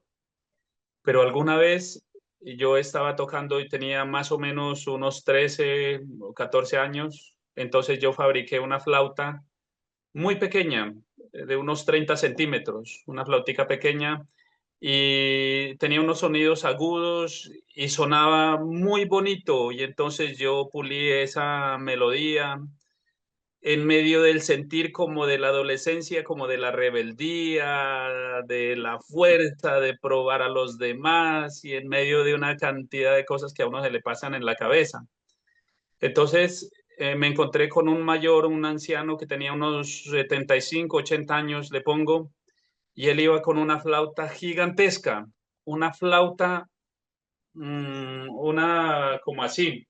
Pero alguna vez yo estaba tocando y tenía más o menos unos 13 o 14 años, entonces yo fabriqué una flauta muy pequeña, de unos 30 centímetros, una flautica pequeña, y tenía unos sonidos agudos y sonaba muy bonito, y entonces yo pulí esa melodía en medio del sentir como de la adolescencia, como de la rebeldía, de la fuerza de probar a los demás y en medio de una cantidad de cosas que a uno se le pasan en la cabeza. Entonces me encontré con un mayor, un anciano que tenía unos 75, 80 años, le pongo, y él iba con una flauta gigantesca, una flauta, una como así,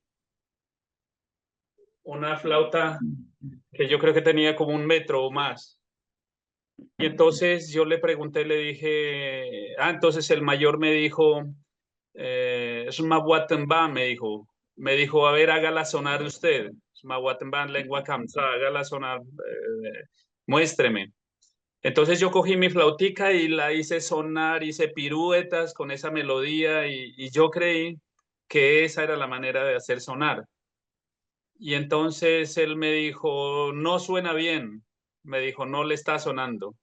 una flauta que yo creo que tenía como 1 metro o más. Y entonces yo le pregunté, le dije, entonces el mayor me dijo, Smawatemba, me dijo, a ver, hágala sonar usted, Smawatemba, lengua kamsa, hágala sonar, muéstreme. Entonces yo cogí mi flautica y la hice sonar, hice piruetas con esa melodía y yo creí que esa era la manera de hacer sonar. Y entonces él me dijo, no suena bien, me dijo, no le está sonando.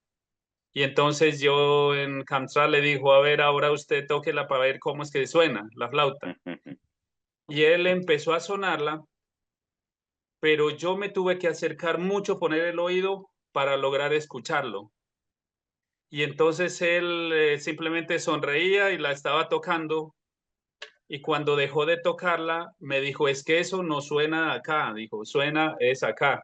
Y entonces yo en Camtral le dijo, a ver, ahora usted tóquela para ver cómo es que suena la flauta. Y él empezó a sonarla, pero yo me tuve que acercar mucho, poner el oído para lograr escucharlo. Y entonces él simplemente sonreía y la estaba tocando. Y cuando dejó de tocarla, me dijo, es que eso no suena acá. Dijo, suena es acá.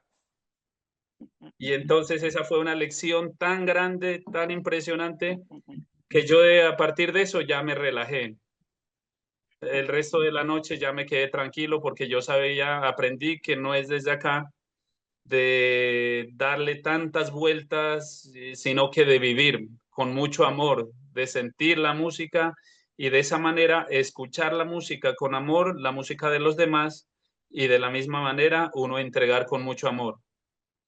Y entonces esa fue una lección tan grande, tan impresionante, que yo a partir de eso ya me relajé. El resto de la noche ya me quedé tranquilo porque yo sabía, aprendí que no es desde acá de darle tantas vueltas, sino que de vivir con mucho amor, de sentir la música y de esa manera escuchar la música con amor, la música de los demás y de la misma manera uno entregar con mucho amor.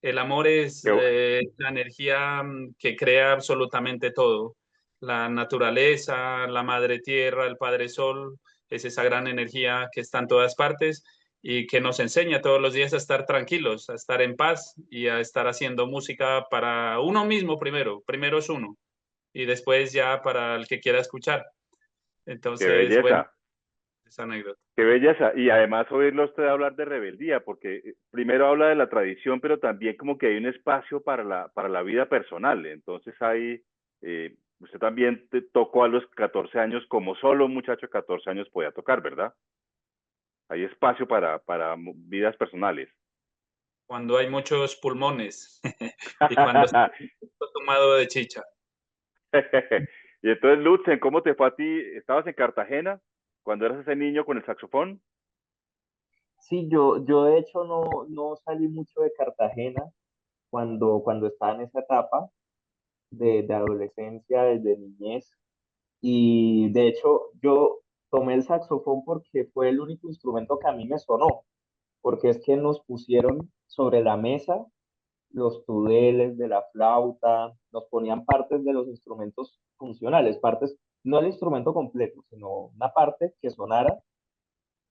El amor es la energía que crea absolutamente todo. La naturaleza, la madre tierra, el padre sol, es esa gran energía que está en todas partes y que nos enseña todos los días a estar tranquilos, a estar en paz y a estar haciendo música para uno mismo primero. Primero es uno y después ya para el que quiera escuchar. Qué Entonces, bueno, belleza. esa anécdota. Qué belleza. Y además oírlo usted hablar de rebeldía, porque primero habla de la tradición, pero también como que hay un espacio para la vida personal. Entonces hay, usted también tocó a los 14 años como solo un muchacho de 14 años podía tocar, ¿verdad? Hay espacio para vidas personales. Cuando hay muchos pulmones y cuando está tomado de chicha. Y entonces, Lutzen, ¿cómo te fue a ti? ¿Estabas en Cartagena cuando eras ese niño con el saxofón? Sí, yo de hecho no salí mucho de Cartagena cuando estaba en esa etapa de adolescencia, desde niñez. Y de hecho, yo tomé el saxofón porque fue el único instrumento que a mí me sonó, porque es que nos pusieron sobre la mesa los tudeles de la flauta, nos ponían partes de los instrumentos funcionales, partes, no el instrumento completo, sino una parte que sonara,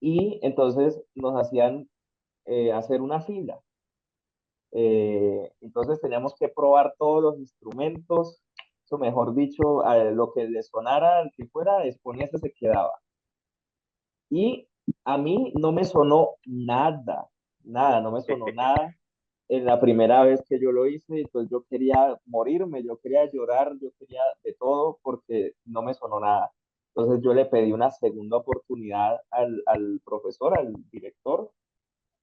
y entonces nos hacían hacer una fila. Entonces teníamos que probar todos los instrumentos, o mejor dicho, a lo que le sonara al que fuera, exponía ese se quedaba. Y a mí no me sonó nada, nada, no me sonó nada en la primera vez que yo lo hice, entonces yo quería morirme, yo quería llorar, yo quería de todo porque no me sonó nada. Entonces yo le pedí una segunda oportunidad al profesor, al director,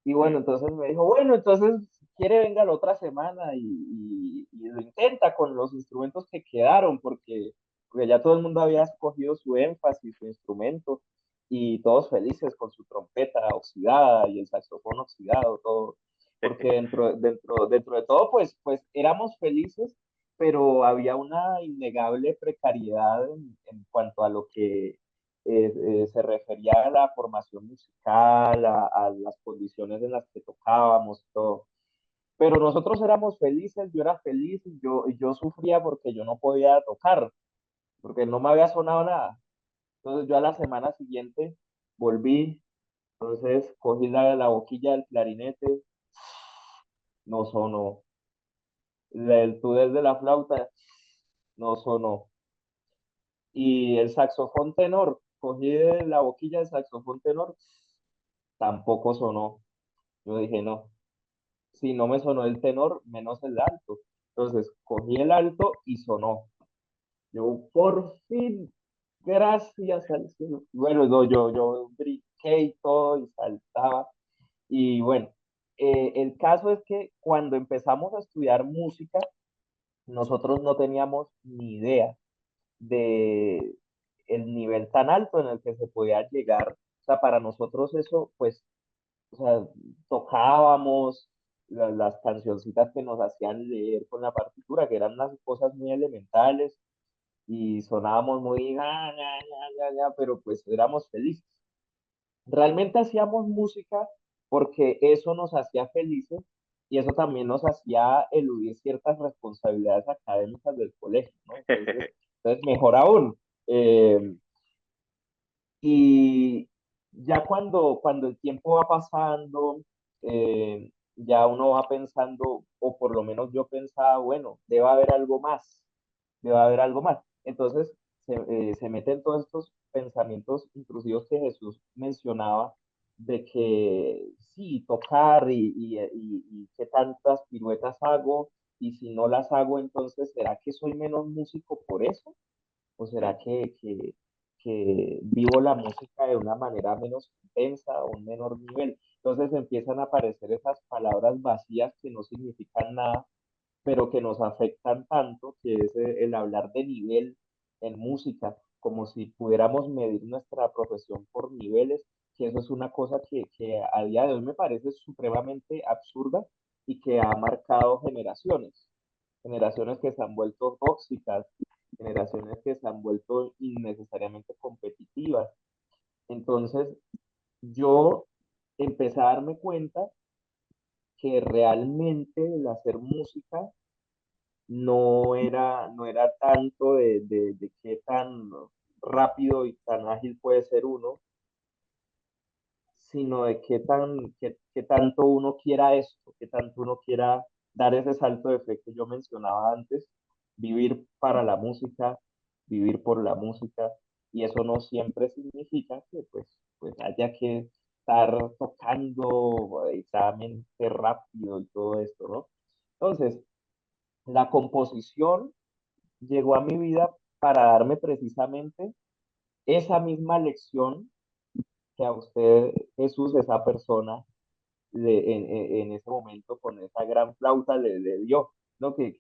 y bueno, entonces me dijo, bueno, entonces si quiere venga la otra semana y lo intenta con los instrumentos que quedaron, porque ya todo el mundo había escogido su énfasis, su instrumento, y todos felices con su trompeta oxidada y el saxofón oxidado, todo, porque dentro de todo, pues éramos felices, pero había una innegable precariedad en cuanto a lo que se refería a la formación musical, a las condiciones en las que tocábamos, todo. Pero nosotros éramos felices, yo era feliz y yo sufría porque yo no podía tocar, porque no me había sonado nada. Entonces yo a la semana siguiente volví, entonces cogí la boquilla del clarinete, no sonó. El tudel de la flauta, no sonó. Y el saxofón tenor, cogí de la boquilla del saxofón tenor, tampoco sonó. Yo dije, no, si no me sonó el tenor, menos el alto. Entonces, cogí el alto y sonó. Yo, por fin, gracias al cielo. Bueno, no, yo brinqué y todo y saltaba. Y bueno, el caso es que cuando empezamos a estudiar música, nosotros no teníamos ni idea de el nivel tan alto en el que se podía llegar. O sea, para nosotros eso, pues, o sea, tocábamos las cancioncitas que nos hacían leer con la partitura, que eran unas cosas muy elementales y sonábamos muy, pero pues éramos felices. Realmente hacíamos música porque eso nos hacía felices y eso también nos hacía eludir ciertas responsabilidades académicas del colegio, ¿no? Entonces mejor aún. Eh, y ya cuando el tiempo va pasando, ya uno va pensando, o por lo menos yo pensaba, bueno, debe haber algo más, debe haber algo más. Entonces se meten todos estos pensamientos intrusivos que Jesús mencionaba, de que sí, tocar y qué tantas piruetas hago, y si no las hago, entonces, ¿será que soy menos músico por eso? ¿O será que vivo la música de una manera menos intensa, a un menor nivel? Entonces empiezan a aparecer esas palabras vacías que no significan nada, pero que nos afectan tanto, que es el hablar de nivel en música, como si pudiéramos medir nuestra profesión por niveles, que eso es una cosa que a día de hoy me parece supremamente absurda y que ha marcado generaciones, generaciones que se han vuelto tóxicas, generaciones que se han vuelto innecesariamente competitivas. Entonces, yo empecé a darme cuenta que realmente el hacer música no era tanto de qué tan rápido y tan ágil puede ser uno, sino de qué tanto uno quiera esto, qué tanto uno quiera dar ese salto de fe que yo mencionaba antes, vivir para la música, vivir por la música, y eso no siempre significa que pues haya que estar tocando exageradamente rápido y todo esto, ¿no? Entonces, la composición llegó a mi vida para darme precisamente esa misma lección que a usted, Jesús, esa persona, en ese momento con esa gran flauta le dio, ¿no? Que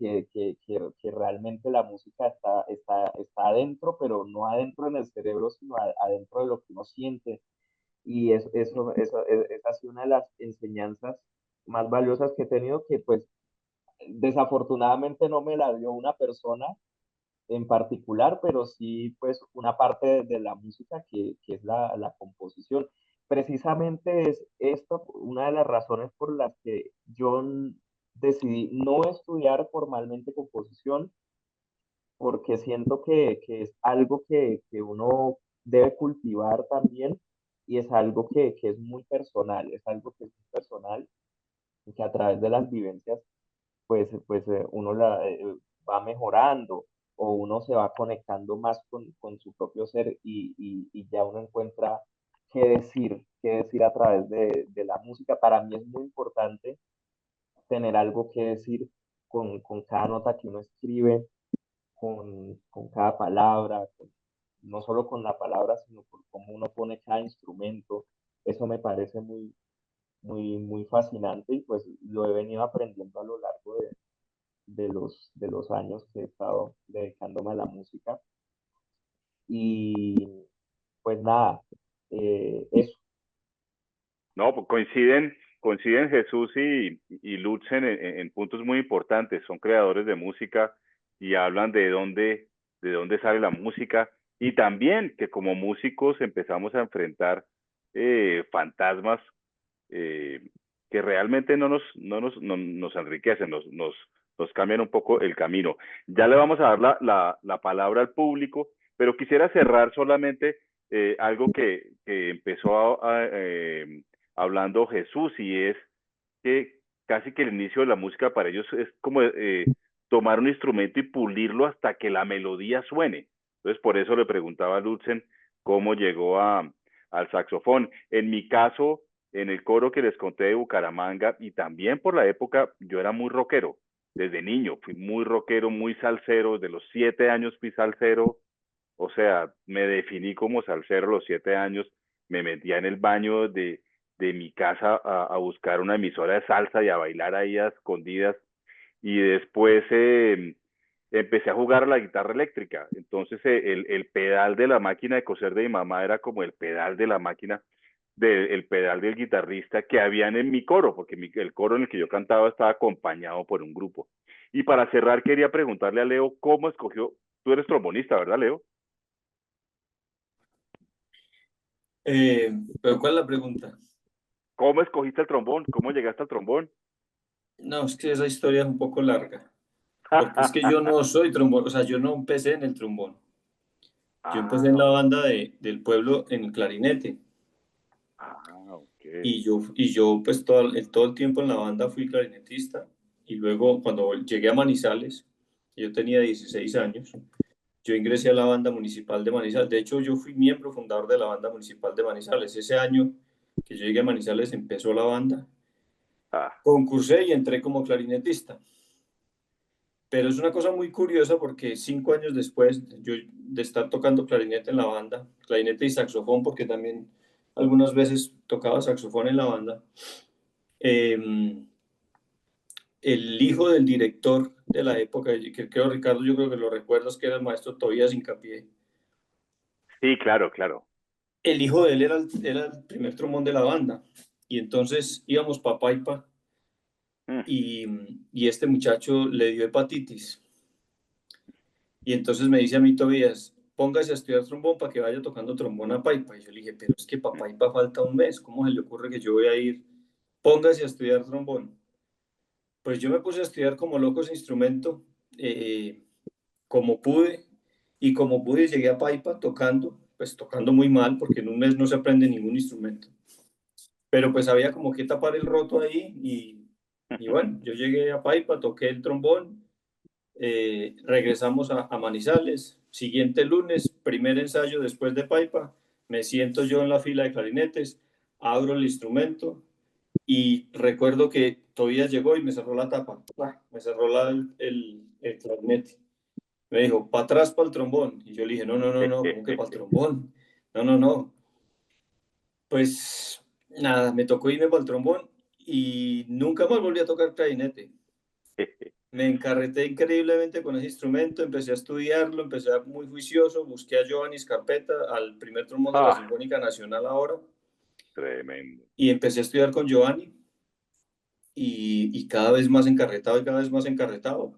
realmente la música está adentro, pero no adentro en el cerebro, sino adentro de lo que uno siente. Y esa ha sido una de las enseñanzas más valiosas que he tenido, que pues desafortunadamente no me la dio una persona en particular, pero sí pues una parte de la música que es la composición. Precisamente es esto una de las razones por las que yo decidí no estudiar formalmente composición, porque siento que es algo que uno debe cultivar también y es algo que es muy personal, es algo que es muy personal y que a través de las vivencias uno va mejorando o uno se va conectando más con su propio ser y ya uno encuentra qué decir a través de la música. Para mí es muy importante tener algo que decir con cada nota que uno escribe, con cada palabra, no solo con la palabra, sino por cómo uno pone cada instrumento. Eso me parece muy fascinante y pues lo he venido aprendiendo a lo largo de los años que he estado dedicándome a la música. Y pues nada, eso. No, pues coinciden Jesús y Lutzen en puntos muy importantes. Son creadores de música y hablan de dónde sale la música y también que como músicos empezamos a enfrentar fantasmas eh, que realmente nos enriquecen, nos cambian un poco el camino. Ya le vamos a dar la palabra al público, pero quisiera cerrar solamente algo que empezó hablando Jesús y es que casi que el inicio de la música para ellos es como tomar un instrumento y pulirlo hasta que la melodía suene. Entonces, por eso le preguntaba a Lutzen cómo llegó al saxofón. En mi caso, en el coro que les conté de Bucaramanga y también por la época, yo era muy rockero. Desde niño fui muy rockero, muy salsero. De los 7 años fui salsero. O sea, me definí como salsero a los 7 años. Me metía en el baño de mi casa a buscar una emisora de salsa y a bailar ahí a escondidas. Y después empecé a jugar a la guitarra eléctrica. Entonces el pedal de la máquina de coser de mi mamá era como el pedal de la máquina, el pedal del guitarrista que habían en mi coro, porque el coro en el que yo cantaba estaba acompañado por un grupo. Y para cerrar quería preguntarle a Leo cómo escogió, tú eres trombonista, ¿verdad, Leo? Pero ¿cuál es la pregunta? ¿Cómo escogiste el trombón? ¿Cómo llegaste al trombón? No, es que esa historia es un poco larga, porque es que yo no soy trombón, o sea, yo no empecé en el trombón. Yo empecé en la banda del pueblo en el clarinete. Ok. Y yo pues todo el tiempo en la banda fui clarinetista. Y luego cuando llegué a Manizales, yo tenía 16 años, yo ingresé a la banda municipal de Manizales. De hecho, yo fui miembro fundador de la banda municipal de Manizales. Ese año que yo llegué a Manizales empezó la banda. Ah, Concursé y entré como clarinetista. Pero es una cosa muy curiosa porque 5 años después yo de estar tocando clarinete en la banda, clarinete y saxofón, porque también algunas veces tocaba saxofón en la banda, eh, el hijo del director de la época, que creo Ricardo, yo creo que lo recuerdas, que era el maestro Tobías Hincapié. sí, claro, claro. El hijo de él era el primer trombón de la banda. Y entonces íbamos pa' Paipa Mm. y este muchacho le dio hepatitis. Y entonces me dice a mí Tobías, póngase a estudiar trombón para que vaya tocando trombón a Paipa. Y yo le dije, pero es que para Paipa falta un mes, ¿cómo se le ocurre que yo voy a ir? Póngase a estudiar trombón. Pues yo me puse a estudiar como loco ese instrumento, eh, como pude, y como pude llegué a Paipa tocando, pues tocando muy mal, porque en un mes no se aprende ningún instrumento. Pero pues había como que tapar el roto ahí, y bueno, yo llegué a Paipa, toqué el trombón, regresamos a Manizales, siguiente lunes, primer ensayo después de Paipa, me siento yo en la fila de clarinetes, abro el instrumento y recuerdo que Tobías llegó y me cerró la tapa, me cerró el clarinete. Me dijo, para atrás para el trombón. Y yo le dije, no, no, no, no, ¿cómo que para el trombón? No, no, no. Pues nada, me tocó irme para el trombón y nunca más volví a tocar clarinete. Me encarreté increíblemente con ese instrumento, empecé a estudiarlo, empecé a muy juicioso, busqué a Giovanni Scarpetta, al primer trombón de la Ah, Sinfónica Nacional ahora, tremendo. y empecé a estudiar con Giovanni y cada vez más encarretado y cada vez más encarretado.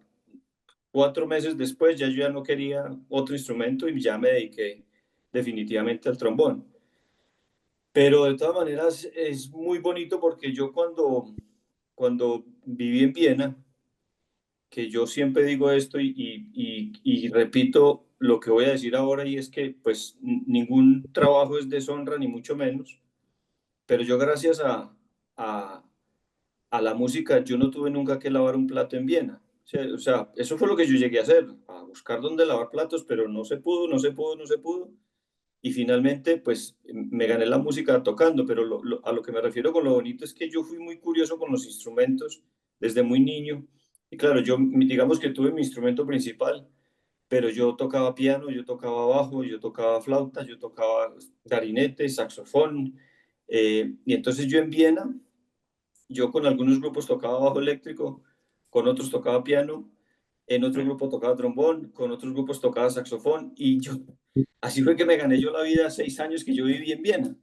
4 meses después ya yo ya no quería otro instrumento y ya me dediqué definitivamente al trombón. Pero de todas maneras es muy bonito porque yo cuando viví en Viena, que yo siempre digo esto y repito lo que voy a decir ahora, y es que pues ningún trabajo es deshonra ni mucho menos, pero yo gracias a, a la música yo no tuve nunca que lavar un plato en Viena. O sea, eso fue lo que yo llegué a hacer, a buscar dónde lavar platos, pero no se pudo, no se pudo, no se pudo. Y finalmente, pues me gané la música tocando, pero a lo que me refiero con lo bonito es que yo fui muy curioso con los instrumentos desde muy niño. Y claro, yo digamos que tuve mi instrumento principal, pero yo tocaba piano, yo tocaba bajo, yo tocaba flauta, yo tocaba clarinete, saxofón. Y entonces yo en Viena, yo con algunos grupos tocaba bajo eléctrico, con otros tocaba piano, en otro grupo tocaba trombón, con otros grupos tocaba saxofón y yo, así fue que me gané yo la vida 6 años que yo viví en Viena,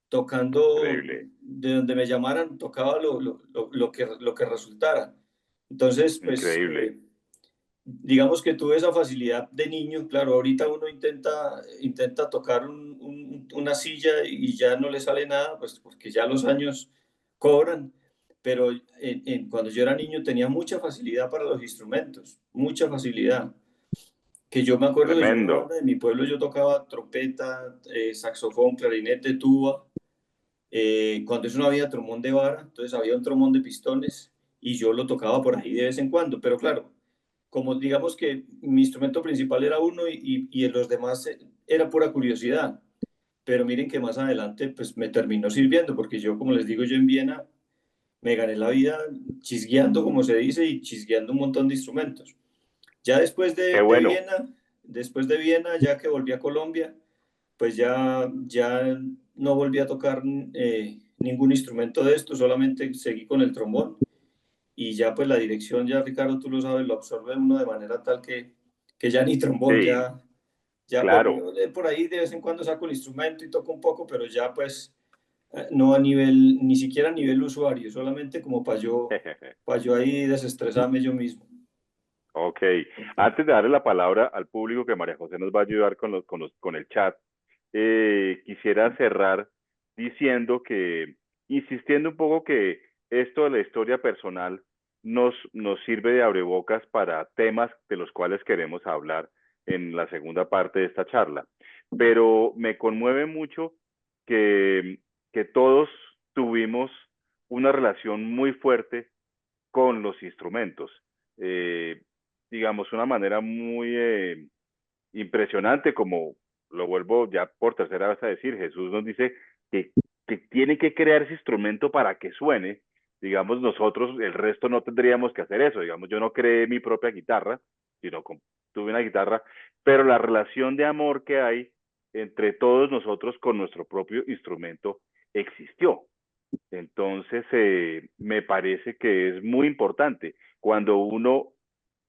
tocando Increíble, de donde me llamaran, tocaba lo que resultara. Entonces, pues, increíble. digamos que tuve esa facilidad de niño, claro, ahorita uno intenta tocar una silla y ya no le sale nada, pues porque ya los años cobran, pero cuando yo era niño tenía mucha facilidad para los instrumentos, mucha facilidad. Que yo me acuerdo que yo en la Tremendo. banda de mi pueblo yo tocaba trompeta, saxofón, clarinete, tuba. Cuando eso no había trombón de vara, entonces había un trombón de pistones y yo lo tocaba por ahí de vez en cuando. Pero claro, como digamos que mi instrumento principal era uno y en los demás era pura curiosidad. Pero miren que más adelante pues me terminó sirviendo porque yo, como les digo, yo en Viena me gané la vida chisgueando, como se dice, y chisgueando un montón de instrumentos. Ya Qué bueno. Después de Viena, ya que volví a Colombia, pues ya no volví a tocar ningún instrumento de esto, solamente seguí con el trombón y ya pues la dirección, ya Ricardo, tú lo sabes, lo absorbe uno de manera tal que ya ni trombón, Sí, ya pues claro. yo por ahí de vez en cuando saco el instrumento y toco un poco, pero ya pues no a nivel, ni siquiera a nivel usuario, solamente como para yo ahí desestresarme yo mismo. Ok. Antes de darle la palabra al público que María José nos va a ayudar con el chat, quisiera cerrar diciendo que, insistiendo un poco que esto de la historia personal nos sirve de abrebocas para temas de los cuales queremos hablar en la segunda parte de esta charla. Pero me conmueve mucho que, que todos tuvimos una relación muy fuerte con los instrumentos. Eh, digamos, una manera muy impresionante, como lo vuelvo ya por tercera vez a decir, Jesús nos dice que tiene que crear ese instrumento para que suene. Digamos, nosotros, el resto no tendríamos que hacer eso. Digamos, yo no creé mi propia guitarra, sino tuve una guitarra, pero la relación de amor que hay entre todos nosotros con nuestro propio instrumento existió. Entonces, me parece que es muy importante cuando uno,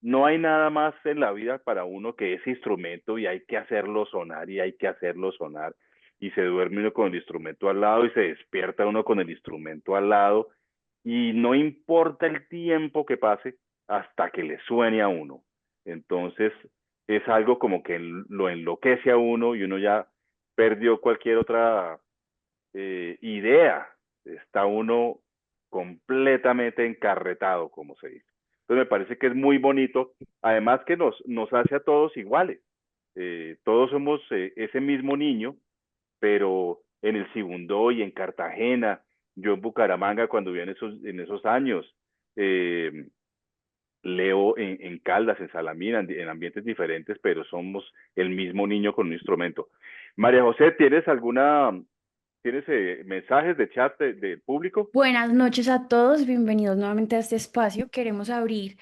no hay nada más en la vida para uno que ese instrumento y hay que hacerlo sonar y hay que hacerlo sonar y se duerme uno con el instrumento al lado y se despierta uno con el instrumento al lado y no importa el tiempo que pase hasta que le suene a uno. Entonces, es algo como que lo enloquece a uno y uno ya perdió cualquier otra idea, está uno completamente encarretado, como se dice. Entonces me parece que es muy bonito, además que nos hace a todos iguales. Todos somos ese mismo niño, pero en el Sibundoy y en Cartagena, yo en Bucaramanga cuando vi en esos años, eh, Leo en Caldas, en Salamina, en ambientes diferentes, pero somos el mismo niño con un instrumento. María José, ¿tienes mensajes de chat del público? Buenas noches a todos, bienvenidos nuevamente a este espacio. Queremos abrir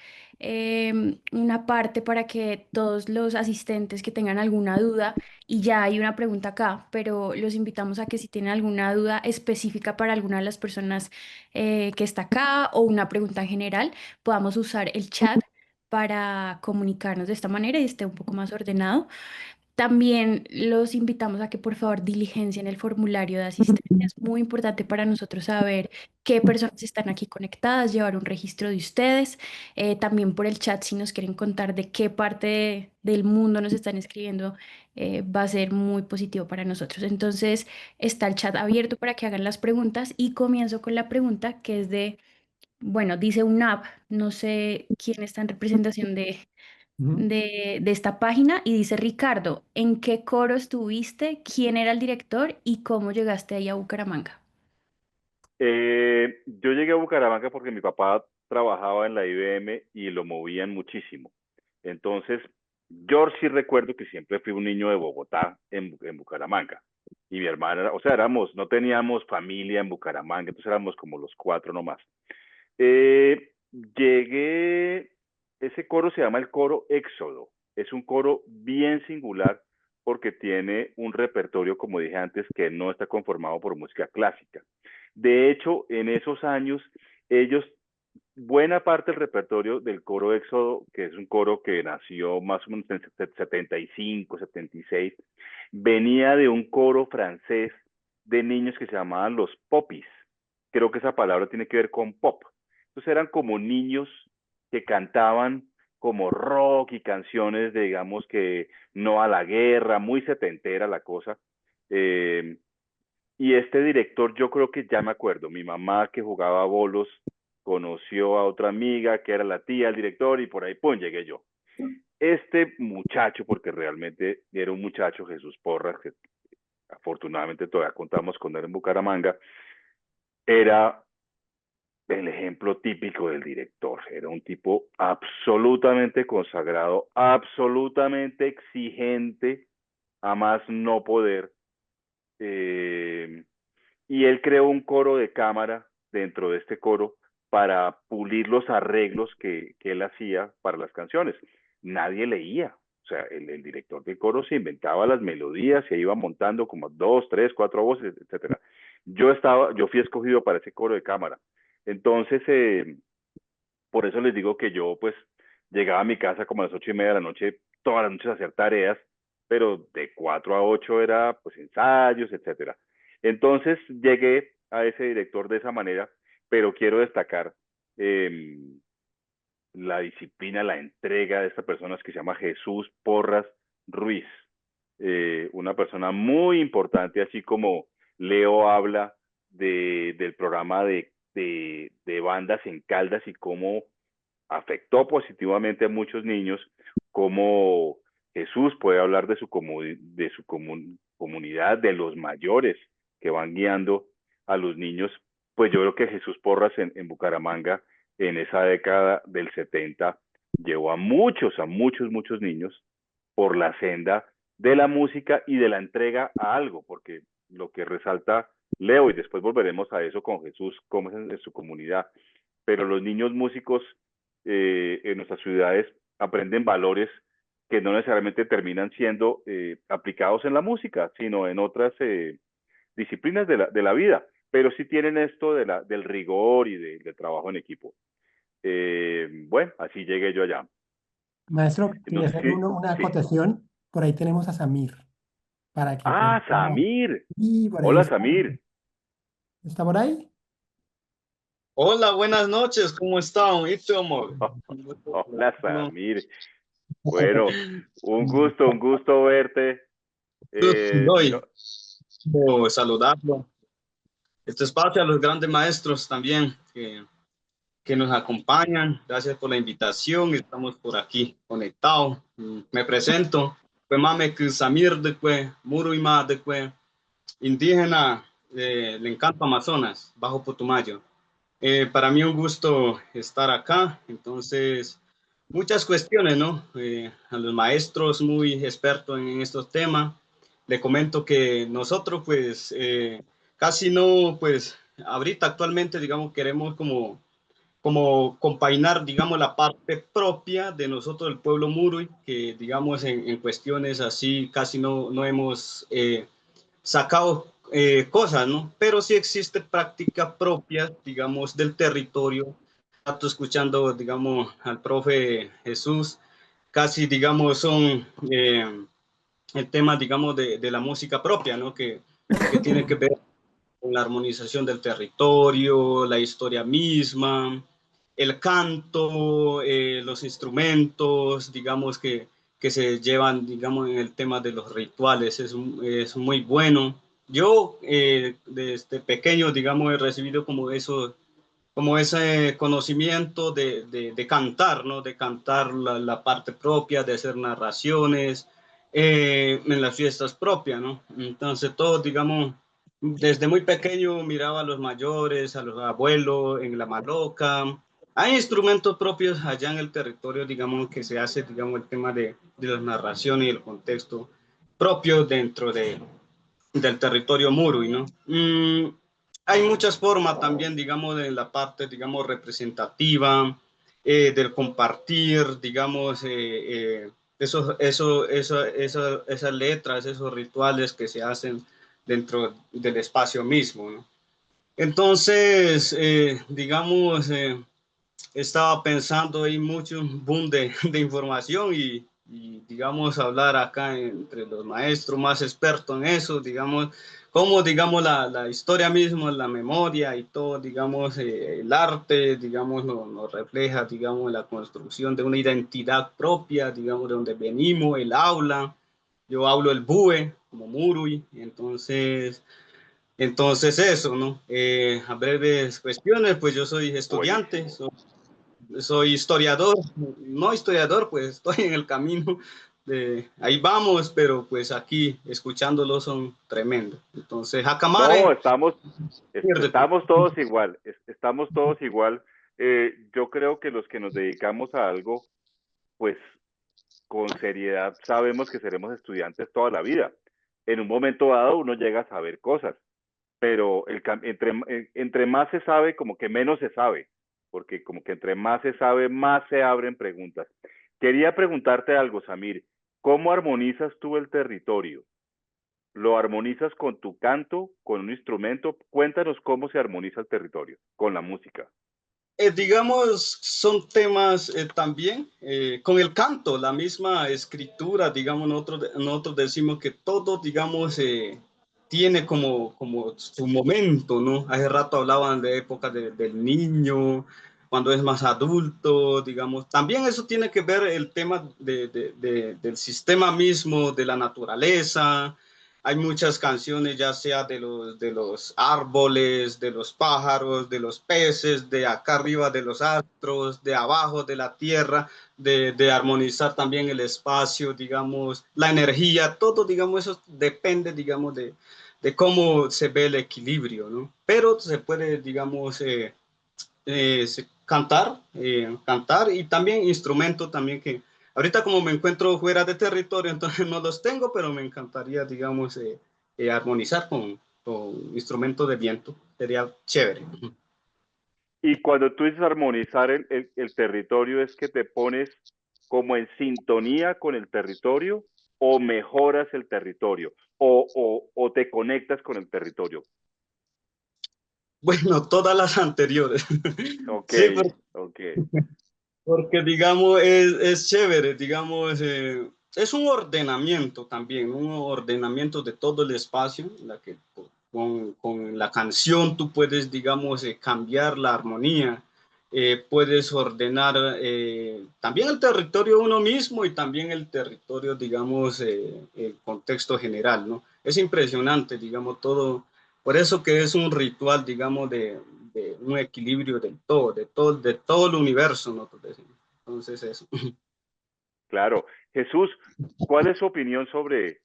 una parte para que todos los asistentes que tengan alguna duda, y ya hay una pregunta acá, pero los invitamos a que si tienen alguna duda específica para alguna de las personas que está acá o una pregunta en general, podamos usar el chat para comunicarnos de esta manera y esté un poco más ordenado. También los invitamos a que por favor diligencien el formulario de asistencia. Es muy importante para nosotros saber qué personas están aquí conectadas, llevar un registro de ustedes. También por el chat, si nos quieren contar de qué parte del mundo nos están escribiendo, va a ser muy positivo para nosotros. Entonces, está el chat abierto para que hagan las preguntas y comienzo con la pregunta que es de, bueno, dice UNAP, no sé quién está en representación Ujú. de esta página y dice, Ricardo, ¿en qué coro estuviste? ¿Quién era el director y cómo llegaste ahí a Bucaramanga? Yo llegué a Bucaramanga porque mi papá trabajaba en la IBM y lo movían muchísimo. Entonces, yo sí recuerdo que siempre fui un niño de Bogotá en Bucaramanga. Y mi hermana, o sea, no teníamos familia en Bucaramanga, entonces éramos como los cuatro nomás. Llegué, ese coro se llama el coro Éxodo. Es un coro bien singular porque tiene un repertorio, como dije antes, que no está conformado por música clásica. De hecho, en esos años, ellos, buena parte del repertorio del coro Éxodo, que es un coro que nació más o menos en 75, 76, venía de un coro francés de niños que se llamaban los popis. Creo que esa palabra tiene que ver con pop. Entonces eran como niños que cantaban como rock y canciones de, digamos que no a la guerra, muy setentera la cosa. Eh, y este director, yo creo que ya me acuerdo, mi mamá que jugaba bolos conoció a otra amiga que era la tía del director y por ahí, pum, llegué yo. Este muchacho, porque realmente era un muchacho, Jesús Porras, que afortunadamente todavía contamos con él en Bucaramanga, era el ejemplo típico del director. Era un tipo absolutamente consagrado, absolutamente exigente, a más no poder. Y él creó un coro de cámara dentro de este coro para pulir los arreglos que él hacía para las canciones. Nadie leía. O sea, el director del coro se inventaba las melodías, se iba montando como 2, 3, 4 voces, etcétera. Yo fui escogido para ese coro de cámara. Entonces, por eso les digo que yo pues llegaba a mi casa como a las 8:30 de la noche, todas las noches a hacer tareas, pero de 4 a 8 era pues ensayos, etcétera. Entonces llegué a ese director de esa manera, pero quiero destacar eh, la disciplina, la entrega de esta persona que se llama Jesús Porras Ruiz, una persona muy importante, así como Leo habla del programa de bandas en Caldas y cómo afectó positivamente a muchos niños, cómo Jesús puede hablar de su comunidad, de los mayores que van guiando a los niños. Pues yo creo que Jesús Porras en Bucaramanga, en esa década del 70, llevó a muchos, muchos niños por la senda de la música y de la entrega a algo, porque lo que resalta Leo, y después volveremos a eso con Jesús, cómo es en su comunidad, pero los niños músicos en nuestras ciudades aprenden valores que no necesariamente terminan siendo aplicados en la música, sino en otras disciplinas de la vida, pero sí tienen esto del rigor y del trabajo en equipo. Bueno, así llegué yo allá. Maestro, quería Entonces, hacer sí, una sí. acotación. Por ahí tenemos a Samir, para que Ah, pueda... Samir. Y por ahí Hola, está. Samir. ¿Está por ahí? Hola, buenas noches, ¿cómo están? ¿Y tú, amor? Hola, Samir. Bueno, un gusto verte. Doy, saludarlo. Este espacio a los grandes maestros también que nos acompañan. Gracias por la invitación. Estamos por aquí conectados. Me presento. Pues mame que Samir de Cue, Muruima de Cue, indígena, le encanta Amazonas, Bajo Putumayo. Para mí un gusto estar acá. Entonces, muchas cuestiones, ¿no? A los maestros muy expertos en estos temas. Le comento que nosotros, pues, casi no, pues, ahorita actualmente, digamos, queremos como compaginar, digamos, la parte propia de nosotros, el pueblo Murui, que, digamos, en cuestiones así casi no hemos sacado cosas, ¿no? Pero sí existe práctica propia, digamos, del territorio. Estoy escuchando, digamos, al profe Jesús, casi, digamos, son el tema, digamos, de la música propia, ¿no? Que tiene que ver con la armonización del territorio, la historia misma, el canto, los instrumentos, digamos, que se llevan, digamos, en el tema de los rituales, es muy bueno. Yo, desde pequeño, digamos, he recibido como ese conocimiento de cantar, ¿no? De cantar la parte propia, de hacer narraciones en las fiestas propias, ¿no? Entonces, todo, digamos, desde muy pequeño miraba a los mayores, a los abuelos en la maloca. Hay instrumentos propios allá en el territorio, digamos, que se hace, digamos, el tema de las narraciones y el contexto propio dentro del territorio murui, ¿no? Hay muchas formas también, digamos, de la parte, digamos, representativa, del compartir, digamos, esas letras, esos rituales que se hacen dentro del espacio mismo, ¿no? Entonces, digamos, estaba pensando ahí mucho, un boom de información y, digamos, hablar acá entre los maestros más expertos en eso, digamos, cómo, digamos, la historia misma, la memoria y todo, digamos, el arte, digamos, nos refleja, digamos, la construcción de una identidad propia, digamos, de donde venimos, el aula. Yo hablo el bue, como Murui, entonces eso, ¿no? A breves cuestiones, pues yo soy estudiante, Buenísimo. soy historiador, no historiador, pues estoy en el camino ahí vamos, pero pues aquí escuchándolos son tremendos. Entonces, No, Jacamare, estamos todos igual, estamos todos igual. Yo creo que los que nos dedicamos a algo, pues con seriedad sabemos que seremos estudiantes toda la vida. En un momento dado uno llega a saber cosas, pero entre más se sabe, como que menos se sabe, porque como que entre más se sabe, más se abren preguntas. Quería preguntarte algo, Samir, ¿cómo armonizas tú el territorio? ¿Lo armonizas con tu canto, con un instrumento? Cuéntanos cómo se armoniza el territorio con la música. digamos, son temas también con el canto, la misma escritura, digamos, nosotros decimos que todo, digamos, tiene como su momento, ¿no? Hace rato hablaban de época del niño, cuando es más adulto, digamos. También eso tiene que ver el tema del sistema mismo, de la naturaleza. Hay muchas canciones, ya sea de los árboles, de los pájaros, de los peces, de acá arriba de los astros, de abajo de la tierra, de armonizar también el espacio, digamos, la energía, todo, digamos, eso depende, digamos, de cómo se ve el equilibrio, ¿no? Pero se puede, digamos, cantar y también instrumento también que ahorita como me encuentro fuera de territorio, entonces no los tengo, pero me encantaría, digamos, armonizar con instrumento de viento. Sería chévere. Y cuando tú dices armonizar el territorio, ¿es que te pones como en sintonía con el territorio o mejoras el territorio o te conectas con el territorio? Bueno, todas las anteriores. Ok, Sí, ok. porque digamos, es chévere, digamos, es un ordenamiento también, un ordenamiento de todo el espacio, la que con la canción tú puedes, digamos, cambiar la armonía, puedes ordenar también el territorio uno mismo y también el territorio, digamos, el contexto general, ¿no? Es impresionante, digamos, todo, por eso que es un ritual, digamos, de un equilibrio de todo el universo, nosotros decimos. Entonces, eso. Claro. Jesús, ¿cuál es su opinión sobre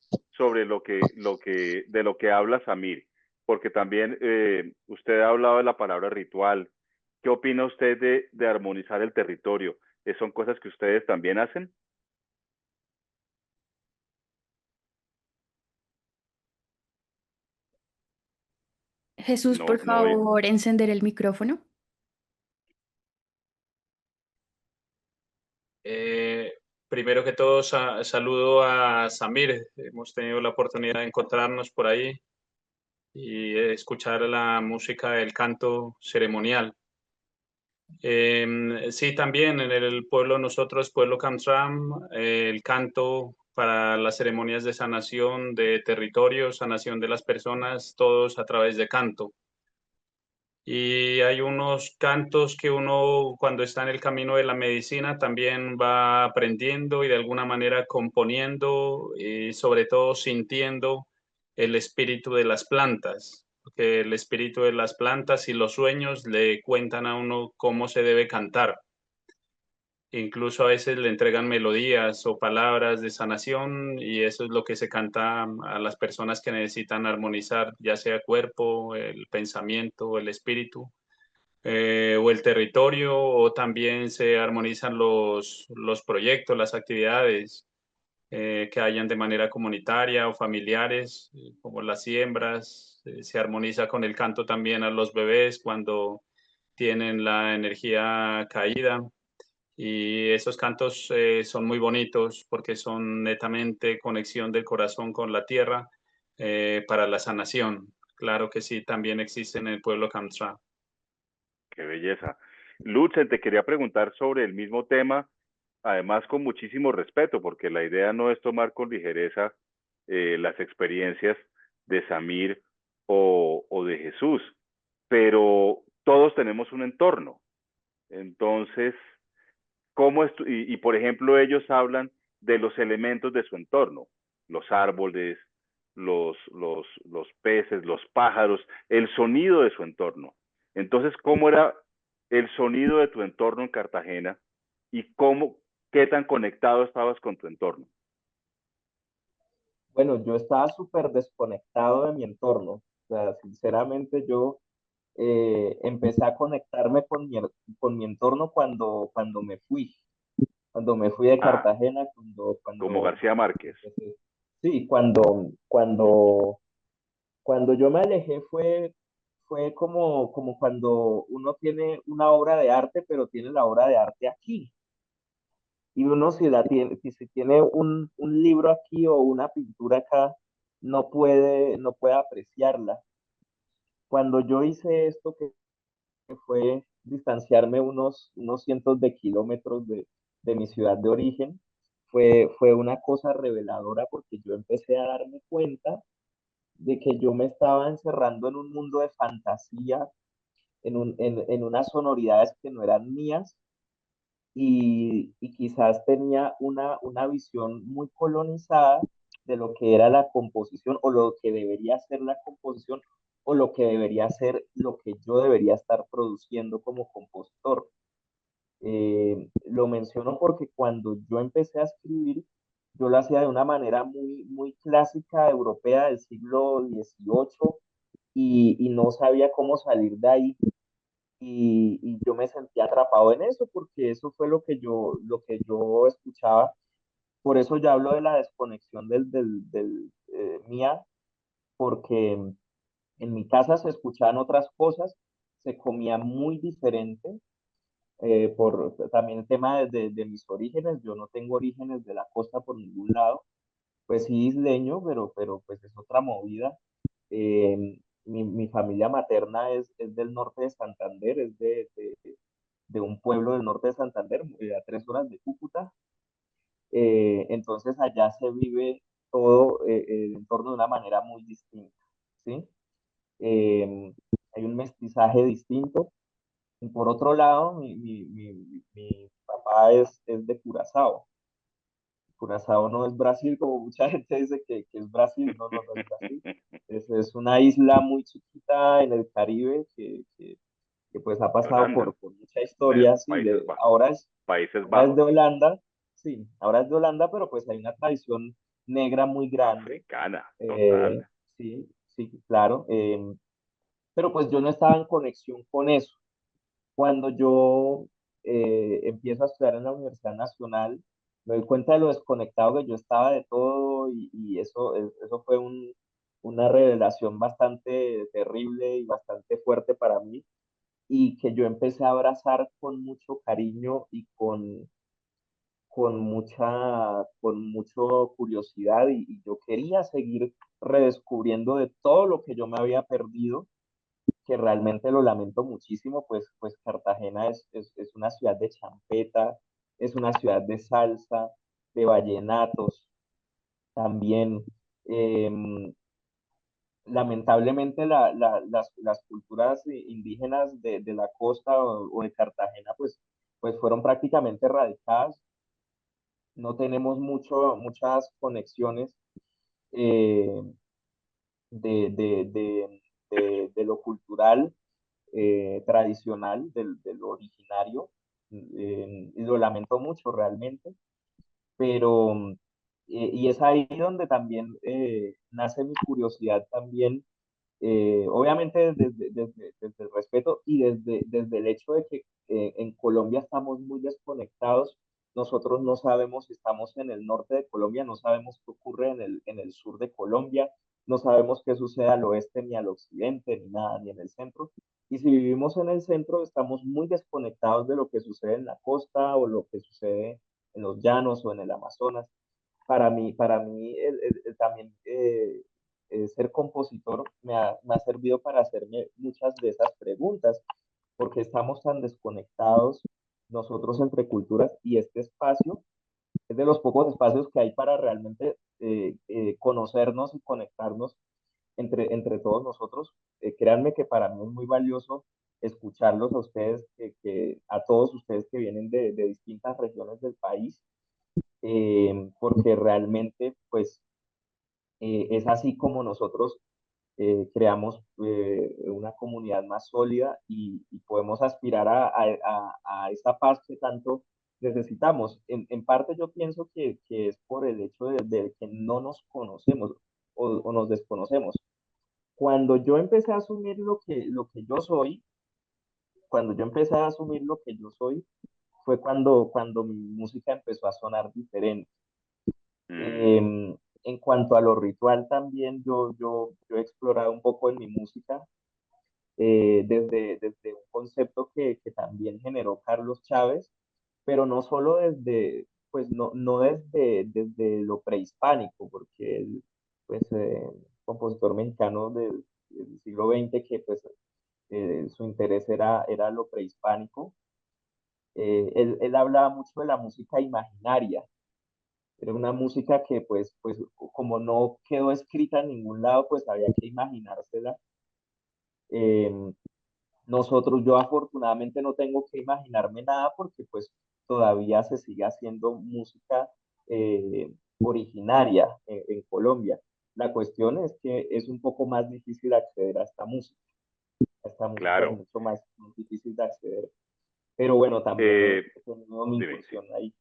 de lo que habla Samir? Porque también usted ha hablado de la palabra ritual. ¿Qué opina usted de armonizar el territorio? ¿Son cosas que ustedes también hacen? Jesús, No, por favor, encender el micrófono. Primero que todo, saludo a Samir. Hemos tenido la oportunidad de encontrarnos por ahí y escuchar la música del canto ceremonial. Sí, también en el pueblo, nosotros, pueblo Camtram, el canto para las ceremonias de sanación de territorios, sanación de las personas, todos a través de canto. Y hay unos cantos que uno cuando está en el camino de la medicina también va aprendiendo y de alguna manera componiendo y sobre todo sintiendo el espíritu de las plantas, porque el espíritu de las plantas y los sueños le cuentan a uno cómo se debe cantar. Incluso a veces le entregan melodías o palabras de sanación y eso es lo que se canta a las personas que necesitan armonizar, ya sea cuerpo, el pensamiento, el espíritu o el territorio, o también se armonizan los proyectos, las actividades que hayan de manera comunitaria o familiares, como las siembras. Se armoniza con el canto también a los bebés cuando tienen la energía caída. Y esos cantos son muy bonitos porque son netamente conexión del corazón con la tierra para la sanación. Claro que sí, también existe en el pueblo Kamsra. Qué belleza. Lutzen, te quería preguntar sobre el mismo tema, además con muchísimo respeto, porque la idea no es tomar con ligereza las experiencias de Samir o de Jesús, pero todos tenemos un entorno. Entonces, ¿cómo y por ejemplo, ellos hablan de los elementos de su entorno, los árboles, los peces, los pájaros, el sonido de su entorno. Entonces, ¿cómo era el sonido de tu entorno en Cartagena y qué tan conectado estabas con tu entorno? Bueno, yo estaba súper desconectado de mi entorno. O sea, sinceramente yo empecé a conectarme con mi entorno cuando me fui. Cuando me fui de Ah, Cartagena, como García Márquez. sí, cuando yo me alejé fue como cuando uno tiene una obra de arte, pero tiene la obra de arte aquí. Y uno si tiene un libro aquí o una pintura acá, no puede apreciarla. Cuando yo hice esto, que fue distanciarme unos cientos de kilómetros de mi ciudad de origen, fue una cosa reveladora porque yo empecé a darme cuenta de que yo me estaba encerrando en un mundo de fantasía, en unas sonoridades que no eran mías y quizás tenía una visión muy colonizada de lo que era la composición o lo que debería ser la composición o lo que debería ser lo que yo debería estar produciendo como compositor. Lo menciono porque cuando yo empecé a escribir, yo lo hacía de una manera muy clásica europea del siglo XVIII y no sabía cómo salir de ahí y yo me sentía atrapado en eso porque eso fue lo que yo escuchaba. Por eso ya hablo de la desconexión mía, porque en mi casa se escuchaban otras cosas, se comía muy diferente, por también el tema de mis orígenes. Yo no tengo orígenes de la costa por ningún lado, pues sí isleño, pero pues es otra movida. Mi familia materna es del norte de Santander, es de un pueblo del norte de Santander, a 3 horas de Cúcuta. Entonces allá se vive todo el entorno de una manera muy distinta, ¿sí? Hay un mestizaje distinto. Y por otro lado, mi papá es de Curazao. Curazao no es Brasil, como mucha gente dice que es Brasil. No, no, no es Brasil. Es una isla muy chiquita en el Caribe que pues ha pasado Holanda, por mucha historia. Sí, Países Bajos. ahora Países ahora es Bajos. de Holanda, sí, ahora es de Holanda, pero pues hay una tradición negra muy grande. Africana, eh, total. sí, sí, claro. Pero pues yo no estaba en conexión con eso. Cuando yo empiezo a estudiar en la Universidad Nacional, me doy cuenta de lo desconectado que yo estaba de todo y eso fue una revelación bastante terrible y bastante fuerte para mí y que yo empecé a abrazar con mucho cariño y con mucho curiosidad y yo quería seguir redescubriendo de todo lo que yo me había perdido, que realmente lo lamento muchísimo, pues Cartagena es una ciudad de champeta, es una ciudad de salsa, de vallenatos, También, em, lamentablemente, las culturas indígenas de la costa o de Cartagena, pues fueron prácticamente erradicadas. No tenemos muchas conexiones eh, de lo cultural, tradicional, de lo originario, y lo lamento mucho realmente, pero, y es ahí donde también nace mi curiosidad también, obviamente desde el respeto y desde el hecho de que en Colombia estamos muy desconectados. Nosotros no sabemos si estamos en el norte de Colombia, no sabemos qué ocurre en el sur de Colombia, no sabemos qué sucede al oeste ni al occidente, ni nada, ni en el centro. Y si vivimos en el centro, estamos muy desconectados de lo que sucede en la costa o lo que sucede en los llanos o en el Amazonas. Para mí también ser compositor me ha servido para hacerme muchas de esas preguntas, porque estamos tan desconectados nosotros entre culturas, y este espacio es de los pocos espacios que hay para realmente conocernos y conectarnos entre todos nosotros. Créanme que para mí es muy valioso escucharlos a ustedes, a todos ustedes que vienen de distintas regiones del país, porque realmente pues es así como nosotros creamos una comunidad más sólida, y podemos aspirar a esa paz que tanto necesitamos. En parte yo pienso que es por el hecho de que no nos conocemos o nos desconocemos. Cuando yo empecé a asumir lo que yo soy, cuando yo empecé a asumir lo que yo soy, fue cuando mi música empezó a sonar diferente. En cuanto a lo ritual también, yo he explorado un poco en mi música, desde un concepto que también generó Carlos Chávez, pero no solo pues no desde lo prehispánico, porque él, pues, compositor mexicano del siglo XX, que pues su interés era lo prehispánico. Él hablaba mucho de la música imaginaria. Era una música que pues como no quedó escrita en ningún lado, pues había que imaginársela. Em, yo afortunadamente no tengo que imaginarme nada, porque pues todavía se sigue haciendo música originaria en Colombia. La cuestión es que es un poco más difícil acceder a esta música. Esta música es Claro. mucho más difícil de acceder. Pero bueno, también he tenido mi Dime. incursión ahí.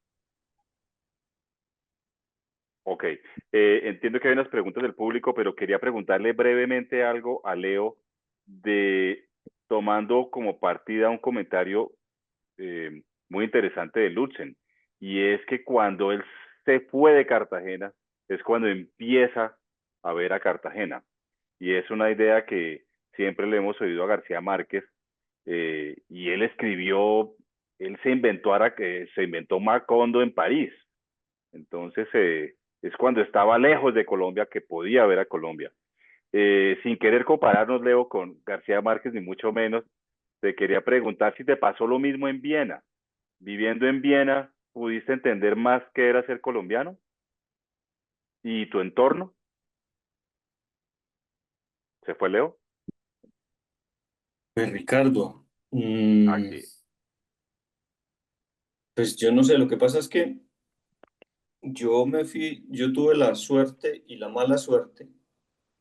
Ok, entiendo que hay unas preguntas del público, pero quería preguntarle brevemente algo a Leo, tomando como partida un comentario muy interesante de Lutzen, y es que cuando él se fue de Cartagena, es cuando empieza a ver a Cartagena, y es una idea que siempre le hemos oído a García Márquez, y él se inventó Macondo en París. Entonces, es cuando estaba lejos de Colombia que podía ver a Colombia. Sin querer compararnos, Leo, con García Márquez, ni mucho menos, te quería preguntar si te pasó lo mismo en Viena. Viviendo en Viena, ¿pudiste entender más qué era ser colombiano? ¿Y tu entorno? ¿Se fue Leo? Pues Ricardo, Aquí. pues yo no sé, lo que pasa es que yo tuve la suerte y la mala suerte,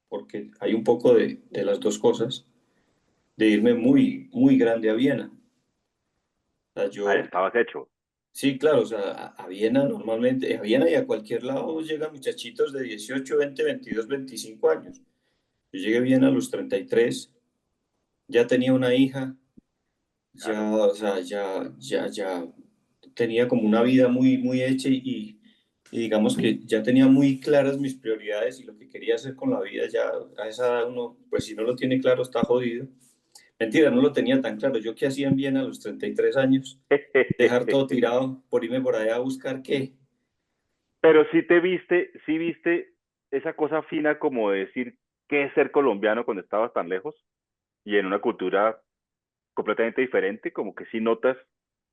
porque hay un poco de las dos cosas, de irme muy, muy grande a Viena. O sea, Ah, ya estabas hecho. sí, claro, o sea, a Viena normalmente, a Viena y a cualquier lado llegan muchachitos de 18, 20, 22, 25 años. Yo llegué a Viena a los 33, ya tenía una hija, ya, Claro. o sea, ya tenía como una vida muy, muy hecha, y digamos que ya tenía muy claras mis prioridades y lo que quería hacer con la vida. Ya a esa edad uno, pues si no lo tiene claro, está jodido. Mentira, no lo tenía tan claro. Yo qué hacía en Viena a los 33 años, dejar todo tirado por irme por allá a buscar qué. Pero sí viste esa cosa fina como de decir qué es ser colombiano cuando estabas tan lejos y en una cultura completamente diferente, como que sí notas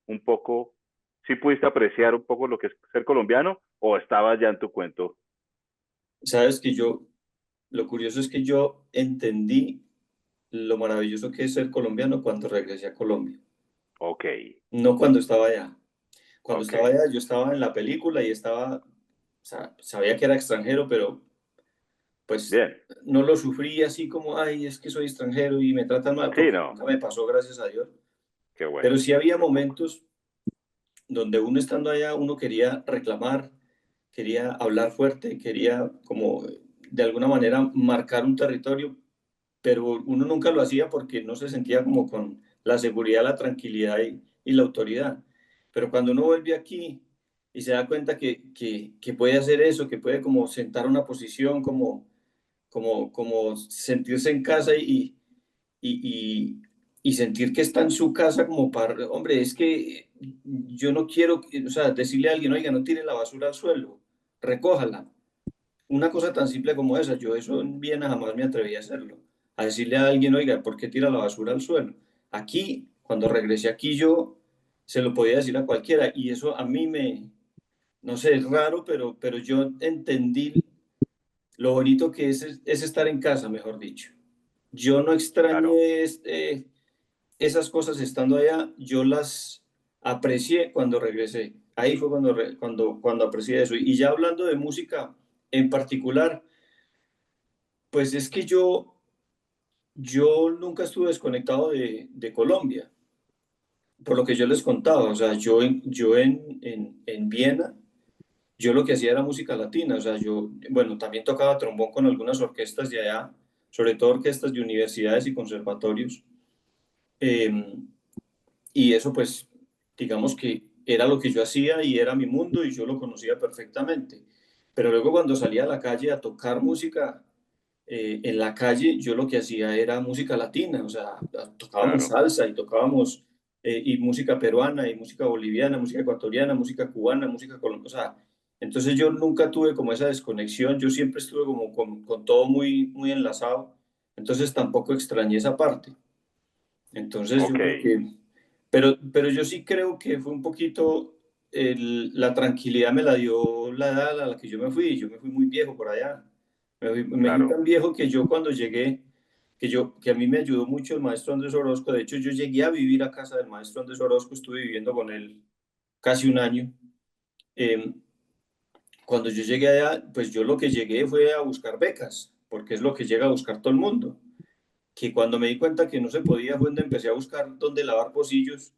un poco, sí pudiste apreciar un poco lo que es ser colombiano, o estabas ya en tu cuento. sabes que lo curioso es que yo entendí lo maravilloso que es ser colombiano cuando regresé a Colombia, Ok, no cuando estaba allá. Cuando ok. estaba allá, yo estaba en la película y estaba, o sea, sabía que era extranjero, pero pues Bien. no lo sufrí así como, ay, es que soy extranjero y me tratan mal, Sí, porque no. nunca me pasó, gracias a Dios. Qué bueno. Pero sí había Tampoco. momentos donde uno estando allá, uno quería reclamar, quería hablar fuerte, quería como de alguna manera marcar un territorio, pero uno nunca lo hacía porque no se sentía como con la seguridad, la tranquilidad y la autoridad. Pero cuando uno vuelve aquí y se da cuenta que puede hacer eso, que puede como sentar una posición, como sentirse en casa y, y sentir que está en su casa como para, hombre, es que yo no quiero, o sea, decirle a alguien, oiga, no tire la basura al suelo, recójala. Una cosa tan simple como esa, yo eso en Viena jamás me atreví a hacerlo. A decirle a alguien, oiga, ¿por qué tira la basura al suelo? Aquí, cuando regresé aquí, yo se lo podía decir a cualquiera y eso a mí no sé, es raro, pero yo entendí lo bonito que es estar en casa, mejor dicho. Yo no Claro. extrañé esas cosas estando allá, yo las aprecié cuando regresé. Ahí fue cuando aprecié eso. Y ya hablando de música en particular, pues es que yo nunca estuve desconectado de Colombia, por lo que yo les contaba. O sea, yo en Viena, yo lo que hacía era música latina. O sea, yo, bueno, también tocaba trombón con algunas orquestas de allá, sobre todo orquestas de universidades y conservatorios. Em, Y eso pues, digamos que era lo que yo hacía y era mi mundo y yo lo conocía perfectamente. Pero luego cuando salía a la calle a tocar música, en la calle yo lo que hacía era música latina, o sea, tocábamos Claro. salsa y tocábamos y música peruana y música boliviana, música ecuatoriana, música cubana, música colombiana, o sea, entonces yo nunca tuve como esa desconexión, yo siempre estuve como con todo muy enlazado, entonces tampoco extrañé esa parte. Entonces yo Ok. creo pero yo sí creo que fue un poquito, la tranquilidad me la dio la edad a la que yo me fui muy viejo por allá. Me fui Claro. tan viejo que yo cuando llegué, que a mí me ayudó mucho el maestro Andrés Orozco, de hecho yo llegué a vivir a casa del maestro Andrés Orozco, estuve viviendo con él casi un año. Eh, Cuando yo llegué allá, pues yo lo que llegué fue a buscar becas, porque es lo que llega a buscar todo el mundo, que cuando me di cuenta que no se podía fue donde empecé a buscar dónde lavar pocillos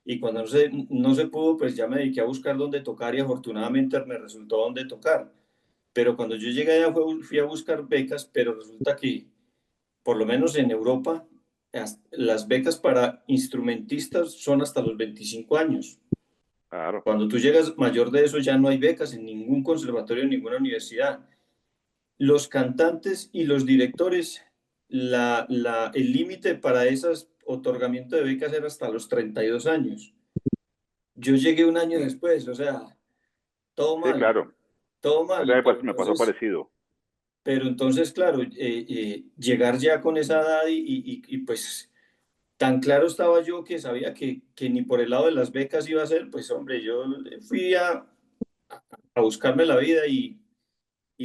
y cuando no se pudo, pues ya me dediqué a buscar dónde tocar y afortunadamente me resultó dónde tocar. Pero cuando yo llegué allá fui a buscar becas, pero resulta que por lo menos en Europa las becas para instrumentistas son hasta los 25 años. Claro. Cuando tú llegas mayor de eso ya no hay becas en ningún conservatorio, en ninguna universidad. Los cantantes y los directores, el límite para esos otorgamiento de becas era hasta los 32 años. Yo llegué un año Mm. después, o sea, todo Sí, mal, claro. todo A mí mal. me pasó parecido. Pero entonces, claro, llegar ya con esa edad y pues tan claro estaba yo que sabía que ni por el lado de las becas iba a ser, pues hombre, yo fui a buscarme la vida y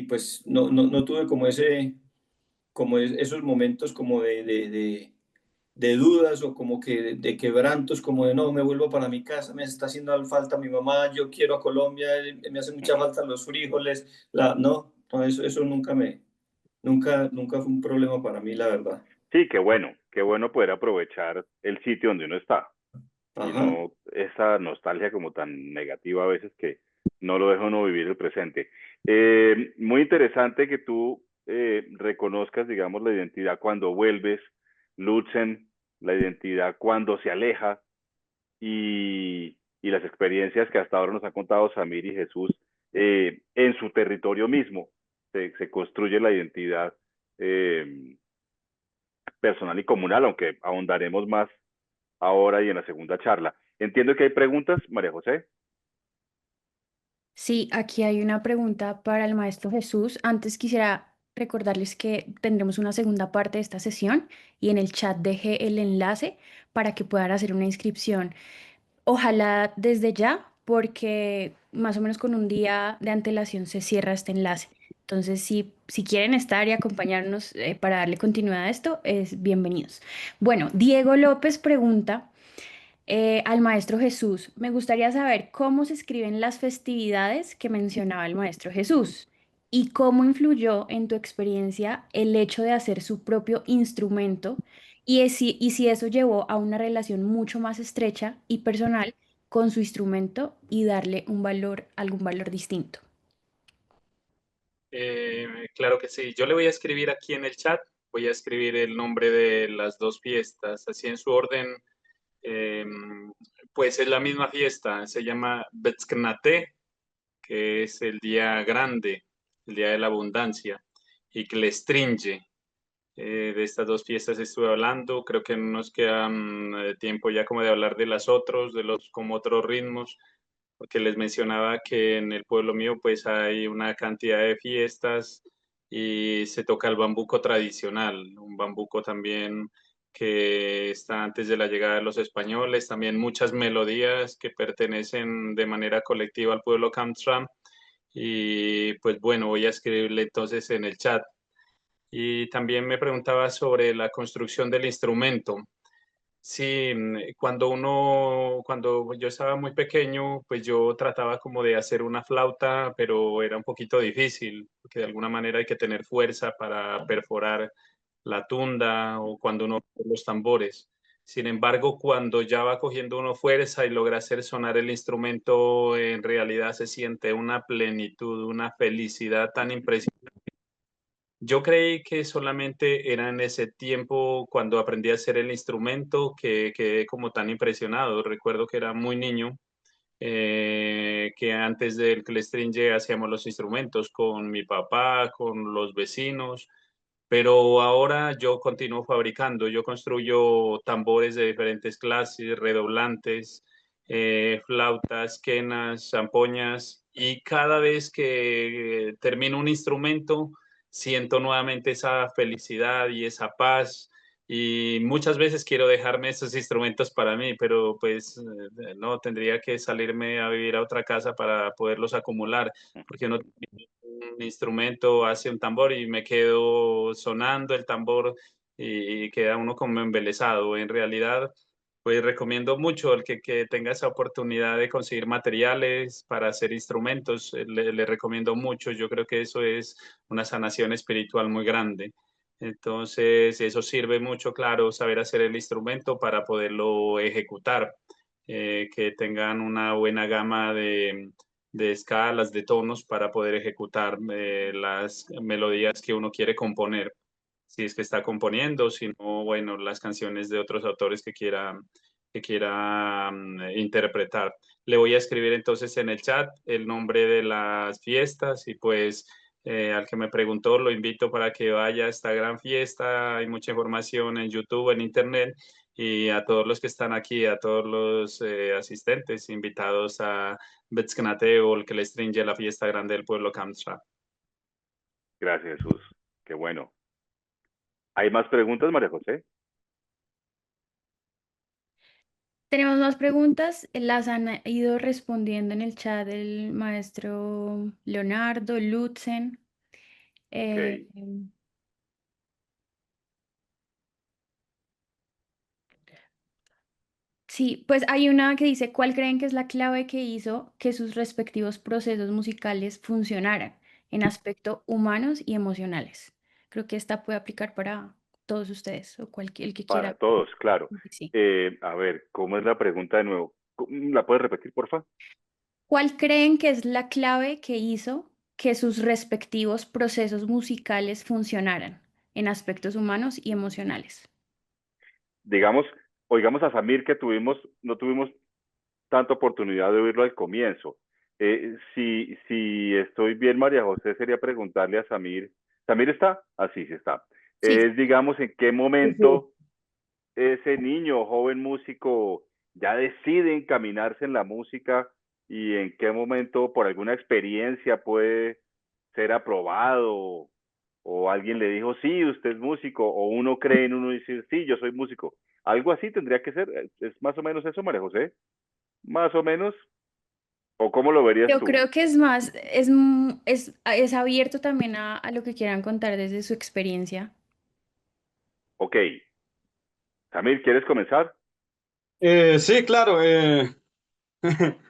pues no tuve como esos momentos como de dudas o como que de quebrantos, como de no, me vuelvo para mi casa, me está haciendo falta mi mamá, yo quiero a Colombia, me hace mucha falta los frijoles, no, eso nunca fue un problema para mí, la verdad. Sí, qué bueno poder aprovechar el sitio donde uno está y Ajá. no esa nostalgia como tan negativa a veces que no lo deja uno vivir el presente. Muy interesante que tú reconozcas, digamos, la identidad cuando vuelves, Lutzen, la identidad cuando se aleja y las experiencias que hasta ahora nos han contado Samir y Jesús en su territorio mismo. Se construye la identidad personal y comunal, aunque ahondaremos más ahora y en la segunda charla. Entiendo que hay preguntas, María José. Sí, aquí hay una pregunta para el maestro Jesús. Antes quisiera recordarles que tendremos una segunda parte de esta sesión y en el chat dejé el enlace para que puedan hacer una inscripción. Ojalá desde ya, porque más o menos con un día de antelación se cierra este enlace. Entonces, si quieren estar y acompañarnos para darle continuidad a esto, es bienvenidos. Bueno, Diego López pregunta al Maestro Jesús, me gustaría saber cómo se escriben las festividades que mencionaba el Maestro Jesús y cómo influyó en tu experiencia el hecho de hacer su propio instrumento y si eso llevó a una relación mucho más estrecha y personal con su instrumento y darle un valor, algún valor distinto. Claro que sí. Yo le voy a escribir aquí en el chat, voy a escribir el nombre de las dos fiestas, así en su orden. eh, pues es la misma fiesta, se llama Betzknate, que es el día grande, el día de la abundancia, y Klestringe. De estas dos fiestas estuve hablando, creo que no nos queda tiempo ya como de hablar de las otros, de los como otros ritmos, porque les mencionaba que en el pueblo mío pues hay una cantidad de fiestas y se toca el bambuco tradicional, un bambuco también que está antes de la llegada de los españoles, también muchas melodías que pertenecen de manera colectiva al pueblo Kamtram y pues bueno, voy a escribirle entonces en el chat. Y también me preguntaba sobre la construcción del instrumento. Sí, cuando yo estaba muy pequeño, pues yo trataba como de hacer una flauta, pero era un poquito difícil, porque de alguna manera hay que tener fuerza para perforar la tunda o cuando uno toca los tambores. Sin embargo, cuando ya va cogiendo uno fuerza y logra hacer sonar el instrumento, en realidad se siente una plenitud, una felicidad tan impresionante. Yo creí que solamente era en ese tiempo cuando aprendí a hacer el instrumento que quedé como tan impresionado. Recuerdo que era muy niño, que antes del Clestringe hacíamos los instrumentos con mi papá, con los vecinos, pero ahora yo continúo fabricando. Yo construyo tambores de diferentes clases, redoblantes, flautas, quenas, zampoñas, y cada vez que termino un instrumento, siento nuevamente esa felicidad y esa paz. Y muchas veces quiero dejarme esos instrumentos para mí, pero pues no, tendría que salirme a vivir a otra casa para poderlos acumular, porque no un instrumento, hace un tambor y me quedo sonando el tambor y queda uno como embelesado. En realidad, pues recomiendo mucho el que tenga esa oportunidad de conseguir materiales para hacer instrumentos, le recomiendo mucho. Yo creo que eso es una sanación espiritual muy grande. Entonces, eso sirve mucho, claro, saber hacer el instrumento para poderlo ejecutar, que tengan una buena gama de escalas, de tonos para poder ejecutar las melodías que uno quiere componer, si es que está componiendo, si no, bueno, las canciones de otros autores que quiera interpretar. Le voy a escribir entonces en el chat el nombre de las fiestas y pues al que me preguntó lo invito para que vaya a esta gran fiesta. Hay mucha información en YouTube, en Internet y a todos los que están aquí, a todos los asistentes, invitados a Betzknate o el que le stringe la fiesta grande del pueblo Kamstra. Gracias, Jesús. Qué bueno. ¿Hay más preguntas, María José? Tenemos más preguntas, las han ido respondiendo en el chat el maestro Leonardo, Lutzen. Ok. Sí, pues hay una que dice, ¿cuál creen que es la clave que hizo que sus respectivos procesos musicales funcionaran en aspectos humanos y emocionales? Creo que esta puede aplicar para todos ustedes o cualquier el que Para quiera. todos, claro. Sí. A ver, ¿cómo es la pregunta de nuevo? ¿La puedes repetir, por favor? ¿Cuál creen que es la clave que hizo que sus respectivos procesos musicales funcionaran en aspectos humanos y emocionales? Digamos, oigamos a Samir que no tuvimos tanta oportunidad de oírlo al comienzo. Si estoy bien, María José, sería preguntarle a Samir. ¿Samir está? Ah, sí, sí está. Sí. Digamos, ¿en qué momento ese niño o joven músico ya decide encaminarse en la música y en qué momento por alguna experiencia puede ser aprobado o alguien le dijo, sí, usted es músico, o uno cree en uno y dice, sí, yo soy músico? Algo así tendría que ser, es más o menos eso, María José, más o menos. ¿O cómo lo verías Yo tú? creo que es más, es abierto también a lo que quieran contar desde su experiencia. Ok. Samir, ¿quieres comenzar? Sí, claro,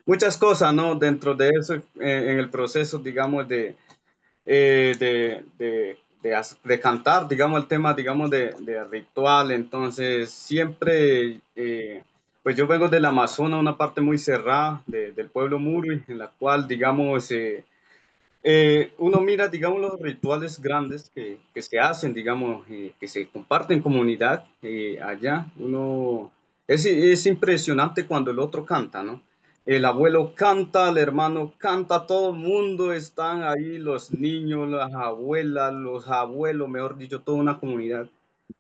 muchas cosas, ¿no? Dentro de eso, en el proceso, digamos, de cantar, digamos, el tema, digamos, de ritual. Entonces, siempre, pues yo vengo del Amazonas, una parte muy cerrada del pueblo Muri, en la cual, digamos, uno mira, digamos, los rituales grandes que se hacen, digamos, que se comparten en comunidad allá. Es impresionante cuando el otro canta, ¿no? El abuelo canta, el hermano canta, todo el mundo están ahí, los niños, las abuelas, los abuelos, mejor dicho, toda una comunidad.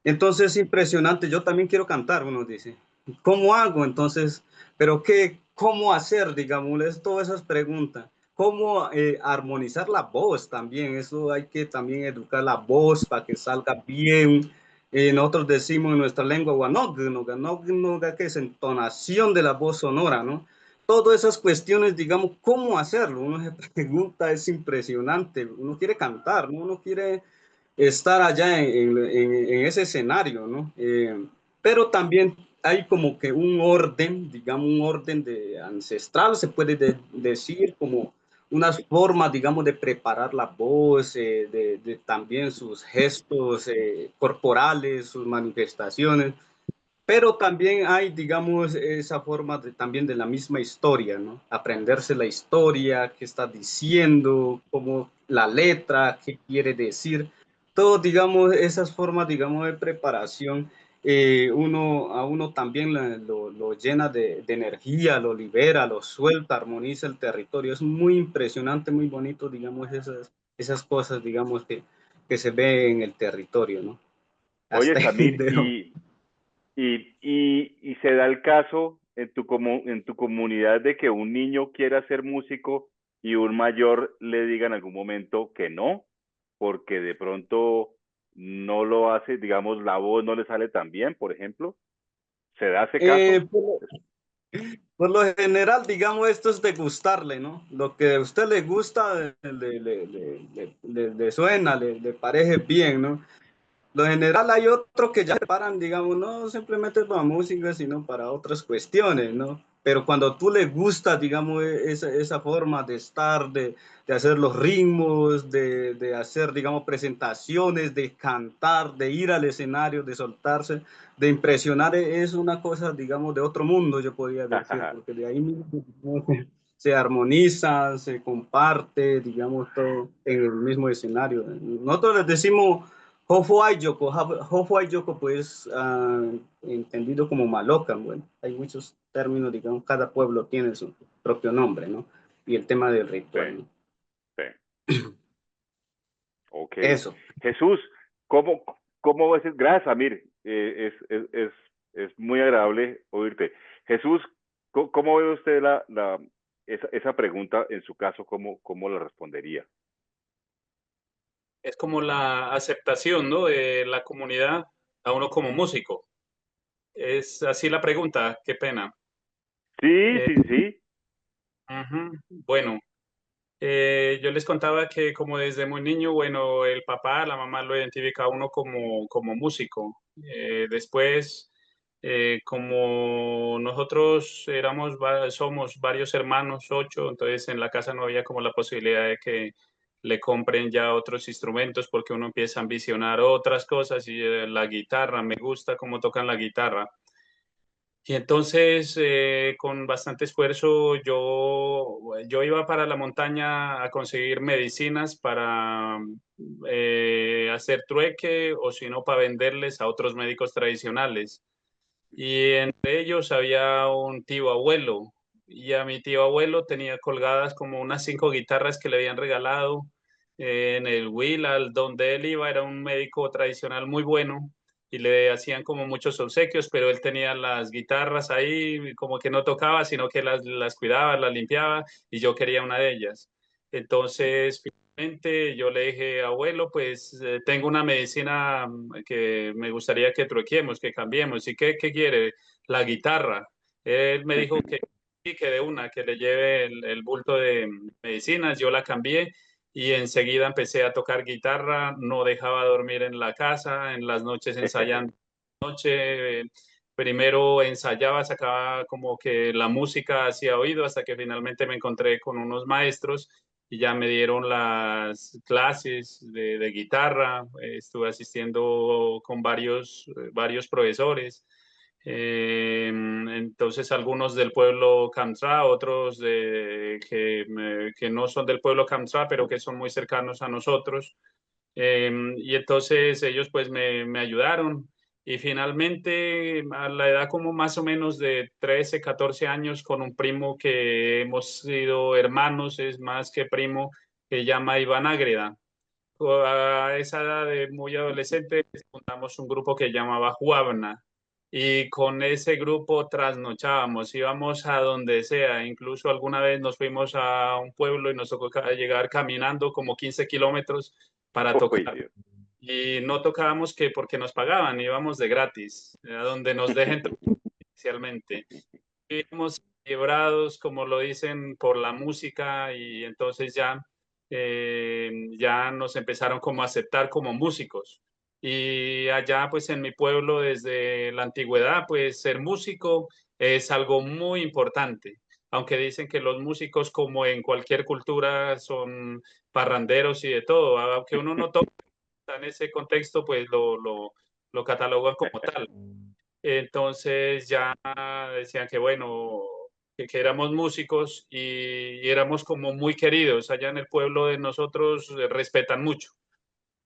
Entonces es impresionante, yo también quiero cantar, uno dice, ¿cómo hago? Entonces, pero qué, ¿cómo hacer? Digamos, es todas esas preguntas. ¿Cómo armonizar la voz también? Eso hay que también educar la voz para que salga bien. Nosotros decimos en nuestra lengua, "Wanog, noga, nog, noga", que es entonación de la voz sonora, ¿no? Todas esas cuestiones, digamos, ¿cómo hacerlo? Uno se pregunta, es impresionante. Uno quiere cantar, ¿no? Uno quiere estar allá en ese escenario, ¿no? Pero también hay como que un orden, digamos, un orden de ancestral, se puede decir, como unas formas, digamos, de preparar la voz, de también sus gestos corporales, sus manifestaciones, pero también hay, digamos, esa forma también de la misma historia, ¿no? Aprenderse la historia, qué está diciendo, cómo la letra, qué quiere decir. Todo, digamos, esas formas, digamos, de preparación, a uno también lo llena de energía, lo libera, lo suelta, armoniza el territorio. Es muy impresionante, muy bonito, digamos, esas cosas, digamos, que se ve en el territorio, ¿no? Oye, Hasta ahí Samir, dejo. y se da el caso en tu comunidad de que un niño quiera ser músico y un mayor le diga en algún momento que no, porque de pronto no lo hace, digamos, la voz no le sale tan bien, por ejemplo. ¿Se da ese caso? Eh, por, por lo general, digamos, esto es de gustarle, ¿no? Lo que a usted le gusta, le suena, le parece bien, ¿no? Lo general hay otros que ya se paran, digamos, no simplemente para música, sino para otras cuestiones, ¿no? Pero cuando tú le gusta, digamos, esa forma de estar, de hacer los ritmos, de hacer, digamos, presentaciones, de cantar, de ir al escenario, de soltarse, de impresionar, es una cosa, digamos, de otro mundo, yo podría decir, porque de ahí mismo digamos, se armoniza, se comparte, digamos, todo en el mismo escenario. Nosotros les decimos Hofu Yoko, pues, entendido como maloca, bueno, hay muchos términos, digamos, cada pueblo tiene su propio nombre, ¿no? Y el tema del Sí, ritual, ¿no? sí. Ok. Eso. Jesús, ¿cómo, cómo ves? Gracias, Samir. Es muy agradable oírte. Jesús, ¿cómo ve usted esa pregunta en su caso? ¿Cómo la respondería? Es como la aceptación, ¿no? De la comunidad a uno como músico. Es así la pregunta, qué pena. Sí, sí, sí. Bueno, yo les contaba que como desde muy niño, bueno, el papá, la mamá lo identifica a uno como músico. Después, como nosotros somos varios hermanos, 8, entonces en la casa no había como la posibilidad de que le compren ya otros instrumentos porque uno empieza a ambicionar otras cosas y la guitarra, me gusta cómo tocan la guitarra. Y entonces, con bastante esfuerzo, yo iba para la montaña a conseguir medicinas para hacer trueque o si no, para venderles a otros médicos tradicionales. Y entre ellos había un tío abuelo. Y a mi tío abuelo tenía colgadas como unas 5 guitarras que le habían regalado en el Huila, donde él iba, era un médico tradicional muy bueno y le hacían como muchos obsequios, pero él tenía las guitarras ahí, como que no tocaba, sino que las cuidaba, las limpiaba y yo quería una de ellas. Entonces, finalmente yo le dije, abuelo, pues tengo una medicina que me gustaría que truequemos, que cambiemos. ¿Y qué quiere? La guitarra. Él me dijo que que de una, que le lleve el bulto de medicinas, yo la cambié y enseguida empecé a tocar guitarra, no dejaba dormir en la casa, en las noches ensayando. Noche, primero ensayaba, sacaba como que la música hacía oído hasta que finalmente me encontré con unos maestros y ya me dieron las clases de guitarra, estuve asistiendo con varios profesores. Entonces algunos del pueblo Kamtra, otros que no son del pueblo Kamtra, pero que son muy cercanos a nosotros. Y entonces ellos pues me ayudaron. Y finalmente, a la edad como más o menos de 13, 14 años, con un primo que hemos sido hermanos, es más que primo, que llama Iván Ágreda. A esa edad de muy adolescente, fundamos un grupo que llamaba Juabna. Y con ese grupo trasnochábamos, íbamos a donde sea. Incluso alguna vez nos fuimos a un pueblo y nos tocó llegar caminando como 15 kilómetros para tocar. Y no tocábamos que porque nos pagaban, íbamos de gratis, a donde nos dejen inicialmente. Íbamos quebrados, como lo dicen, por la música y entonces ya nos empezaron como a aceptar como músicos. Y allá, pues en mi pueblo, desde la antigüedad, pues ser músico es algo muy importante. Aunque dicen que los músicos, como en cualquier cultura, parranderos y de todo, aunque uno no toca en ese contexto, pues lo catalogan como tal. Entonces ya decían que bueno, que éramos músicos y éramos como muy queridos. Allá en el pueblo de nosotros respetan mucho.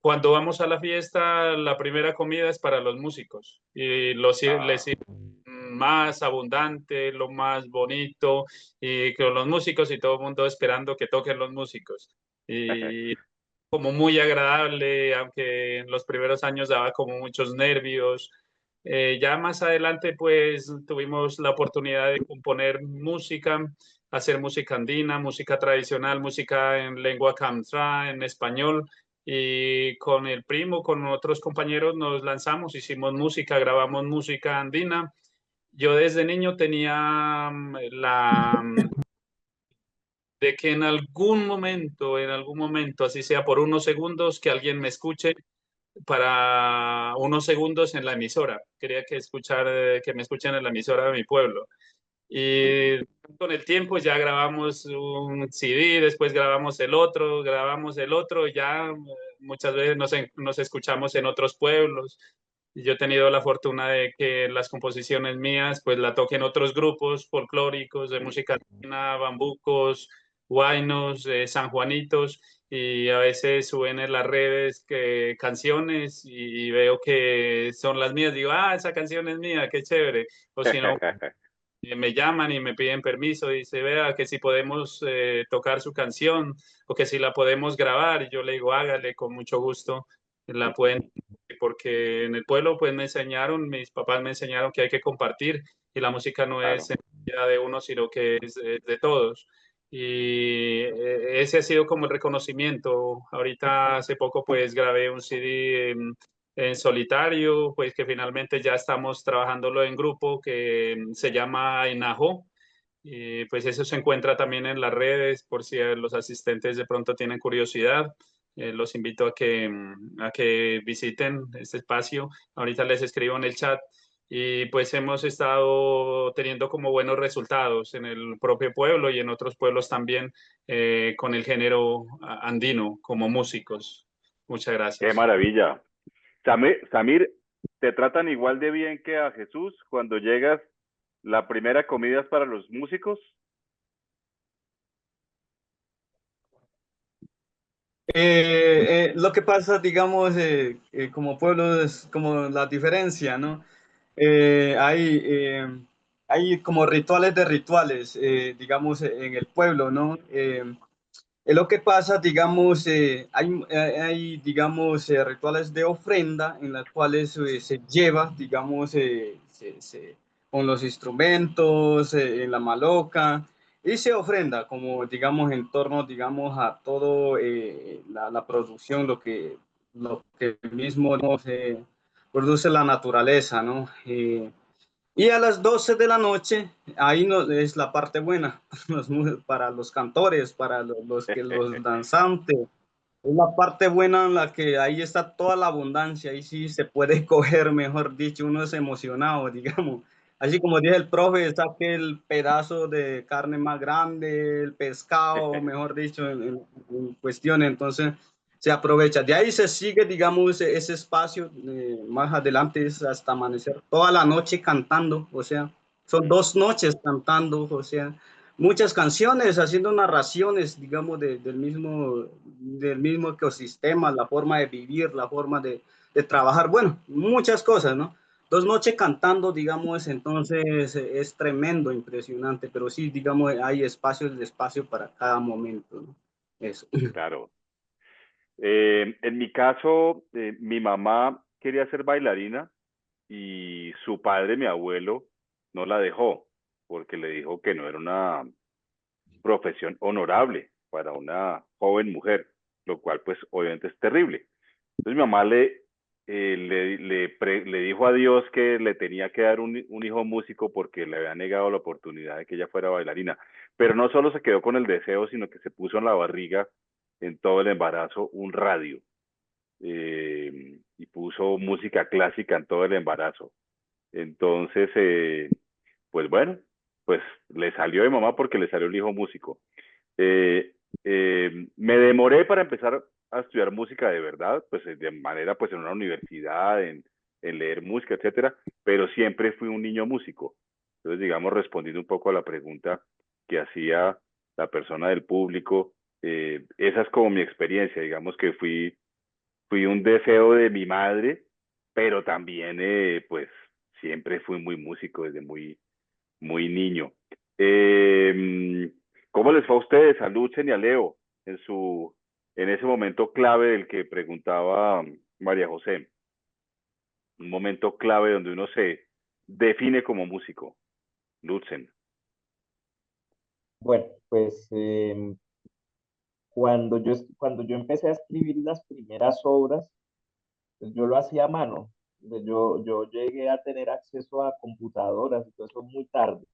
Cuando vamos a la fiesta, la primera comida es para los músicos y les sirven más abundante, lo más bonito, y con los músicos y todo el mundo esperando que toquen los músicos. Y como muy agradable, aunque en los primeros años daba como muchos nervios. Ya más adelante, pues tuvimos la oportunidad de componer música, hacer música andina, música tradicional, música en lengua kamsra, en español. Y con el primo, con otros compañeros, nos lanzamos, hicimos música, grabamos música andina. Yo desde niño tenía de que en algún momento, así sea por unos segundos, que alguien me escuche para unos segundos en la emisora. Quería que me escuchen en la emisora de mi pueblo. Y con el tiempo ya grabamos un CD, después grabamos el otro, ya muchas veces nos escuchamos en otros pueblos. Yo he tenido la fortuna de que las composiciones mías pues la toquen otros grupos folclóricos de música andina, bambucos, huaynos, sanjuanitos, y a veces suben en las redes canciones y veo que son las mías. Digo, esa canción es mía, qué chévere. O si no, me llaman y me piden permiso, dice, vea que si podemos tocar su canción o que si la podemos grabar. Y yo le digo, hágale, con mucho gusto, la pueden, porque en el pueblo pues mis papás me enseñaron que hay que compartir y la música no es de uno, sino que es de todos. Y ese ha sido como el reconocimiento. Ahorita hace poco pues grabé un CD en solitario, pues que finalmente ya estamos trabajándolo en grupo, que se llama Inajo. Y pues eso se encuentra también en las redes, por si los asistentes de pronto tienen curiosidad. Los invito a que visiten este espacio. Ahorita les escribo en el chat. Y pues hemos estado teniendo como buenos resultados en el propio pueblo y en otros pueblos también con el género andino como músicos. Muchas gracias. Qué maravilla. Samir, ¿te tratan igual de bien que a Jesús cuando llegas? ¿La primera comida es para los músicos? Lo que pasa, digamos, como pueblo es como la diferencia, ¿no? Hay como rituales de rituales, digamos, en el pueblo, ¿no? Lo que pasa, digamos, digamos, rituales de ofrenda en las cuales se lleva, digamos, con los instrumentos, en la maloca, y se ofrenda, como, digamos, en torno, digamos, a todo la producción, lo que mismo, ¿no? se produce la naturaleza, ¿no? Y a las 12 de la noche, ahí no, es la parte buena para los cantores, para los danzantes. Es la parte buena en la que ahí está toda la abundancia, ahí sí se puede coger, mejor dicho, uno es emocionado, digamos. Así como dice el profe, saque el pedazo de carne más grande, el pescado, mejor dicho, en cuestión, entonces se aprovecha. De ahí se sigue, digamos, ese espacio, más adelante es hasta amanecer, toda la noche cantando, o sea, son 2 noches cantando, o sea, muchas canciones, haciendo narraciones, digamos, del mismo ecosistema, la forma de vivir, la forma de trabajar, bueno, muchas cosas, ¿no? 2 noches cantando, digamos, entonces es tremendo, impresionante, pero sí, digamos, hay espacio para cada momento, ¿no? Eso. Claro. En mi caso, mi mamá quería ser bailarina y su padre, mi abuelo, no la dejó porque le dijo que no era una profesión honorable para una joven mujer, lo cual pues obviamente es terrible. Entonces mi mamá le dijo a Dios que le tenía que dar un hijo músico porque le había negado la oportunidad de que ella fuera bailarina. Pero no solo se quedó con el deseo, sino que se puso en la barriga en todo el embarazo un radio y puso música clásica en todo el embarazo. Entonces, pues bueno, pues le salió de mamá porque le salió el hijo músico. Eh, Me demoré para empezar a estudiar música de verdad, pues de manera pues en una universidad, en leer música, etcétera, pero siempre fui un niño músico. Entonces, digamos, respondiendo un poco a la pregunta que hacía la persona del público, esa es como mi experiencia, digamos que fui un deseo de mi madre, pero también pues siempre fui muy músico desde muy niño. ¿Cómo les fue a ustedes, a Luchen y a Leo, en ese momento clave del que preguntaba María José? Un momento clave donde uno se define como músico. Luchen. Bueno, pues cuando yo empecé a escribir las primeras obras, pues yo lo hacía a mano. Yo llegué a tener acceso a computadoras y todo eso muy tarde,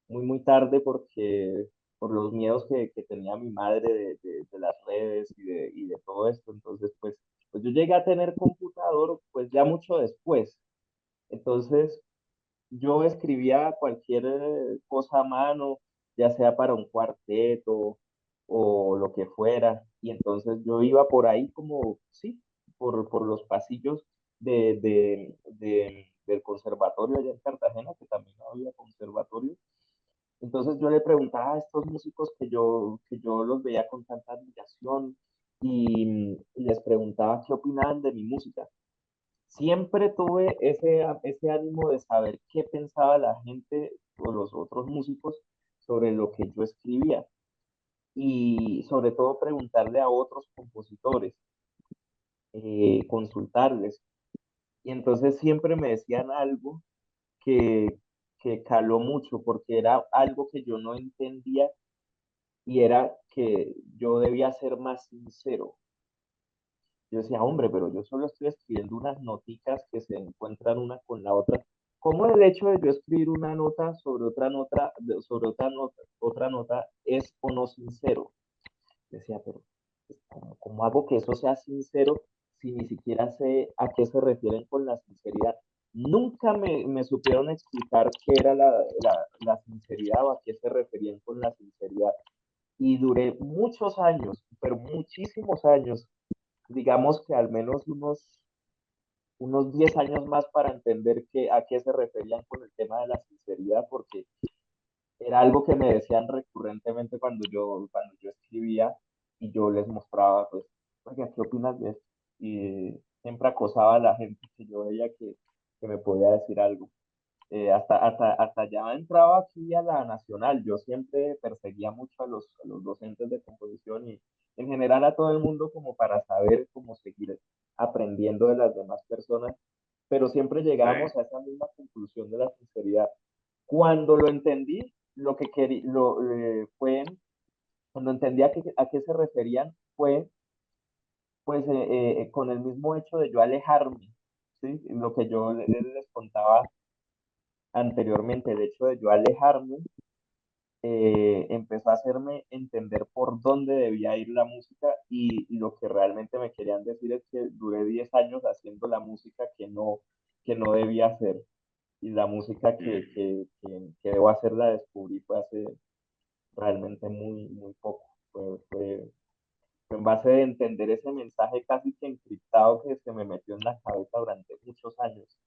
muy tarde porque por los miedos que tenía mi madre de las redes y de todo esto. Entonces, pues yo llegué a tener computador pues ya mucho después. Entonces, yo escribía cualquier cosa a mano, ya sea para un cuarteto o lo que fuera, y entonces yo iba por ahí como, sí, por los pasillos del conservatorio allá en Cartagena, que también había conservatorio. Entonces yo le preguntaba a estos músicos que yo los veía con tanta admiración y les preguntaba qué opinaban de mi música. Siempre tuve ese ánimo de saber qué pensaba la gente o los otros músicos sobre lo que yo escribía y sobre todo preguntarle a otros compositores, consultarles. Y entonces siempre me decían algo que, que caló mucho porque era algo que yo no entendía y era que yo debía ser más sincero. Yo decía, hombre, pero yo solo estoy escribiendo unas noticas que se encuentran una con la otra. ¿Cómo el hecho de yo escribir una nota sobre otra nota, otra nota es o no sincero? Decía, pero ¿cómo hago que eso sea sincero si ni siquiera sé a qué se refieren con la sinceridad? Nunca me supieron explicar qué era la sinceridad o a qué se referían con la sinceridad. Y duré muchos años, pero muchísimos años, digamos que al menos unos 10 años más para entender a qué se referían con el tema de la sinceridad, porque era algo que me decían recurrentemente cuando yo escribía y yo les mostraba, pues, oiga, ¿qué opinas de esto? Y siempre acosaba a la gente que yo veía que me podía decir algo. Hasta ya entraba aquí a la nacional. Yo siempre perseguía mucho a los docentes de composición y en general a todo el mundo como para saber cómo seguir aprendiendo de las demás personas, pero siempre Sí. llegábamos a esa misma conclusión de la sinceridad. Cuando lo entendí, lo que quería, fue, cuando entendí a qué se referían, fue pues con el mismo hecho de yo alejarme, ¿sí? Lo que yo les contaba anteriormente el hecho de yo alejarme empezó a hacerme entender por dónde debía ir la música y lo que realmente me querían decir es que duré 10 años haciendo la música que no debía hacer y la música que debo hacer la descubrí fue hace realmente muy poco. Fue en base de entender ese mensaje casi que encriptado que se me metió en la cabeza durante muchos años.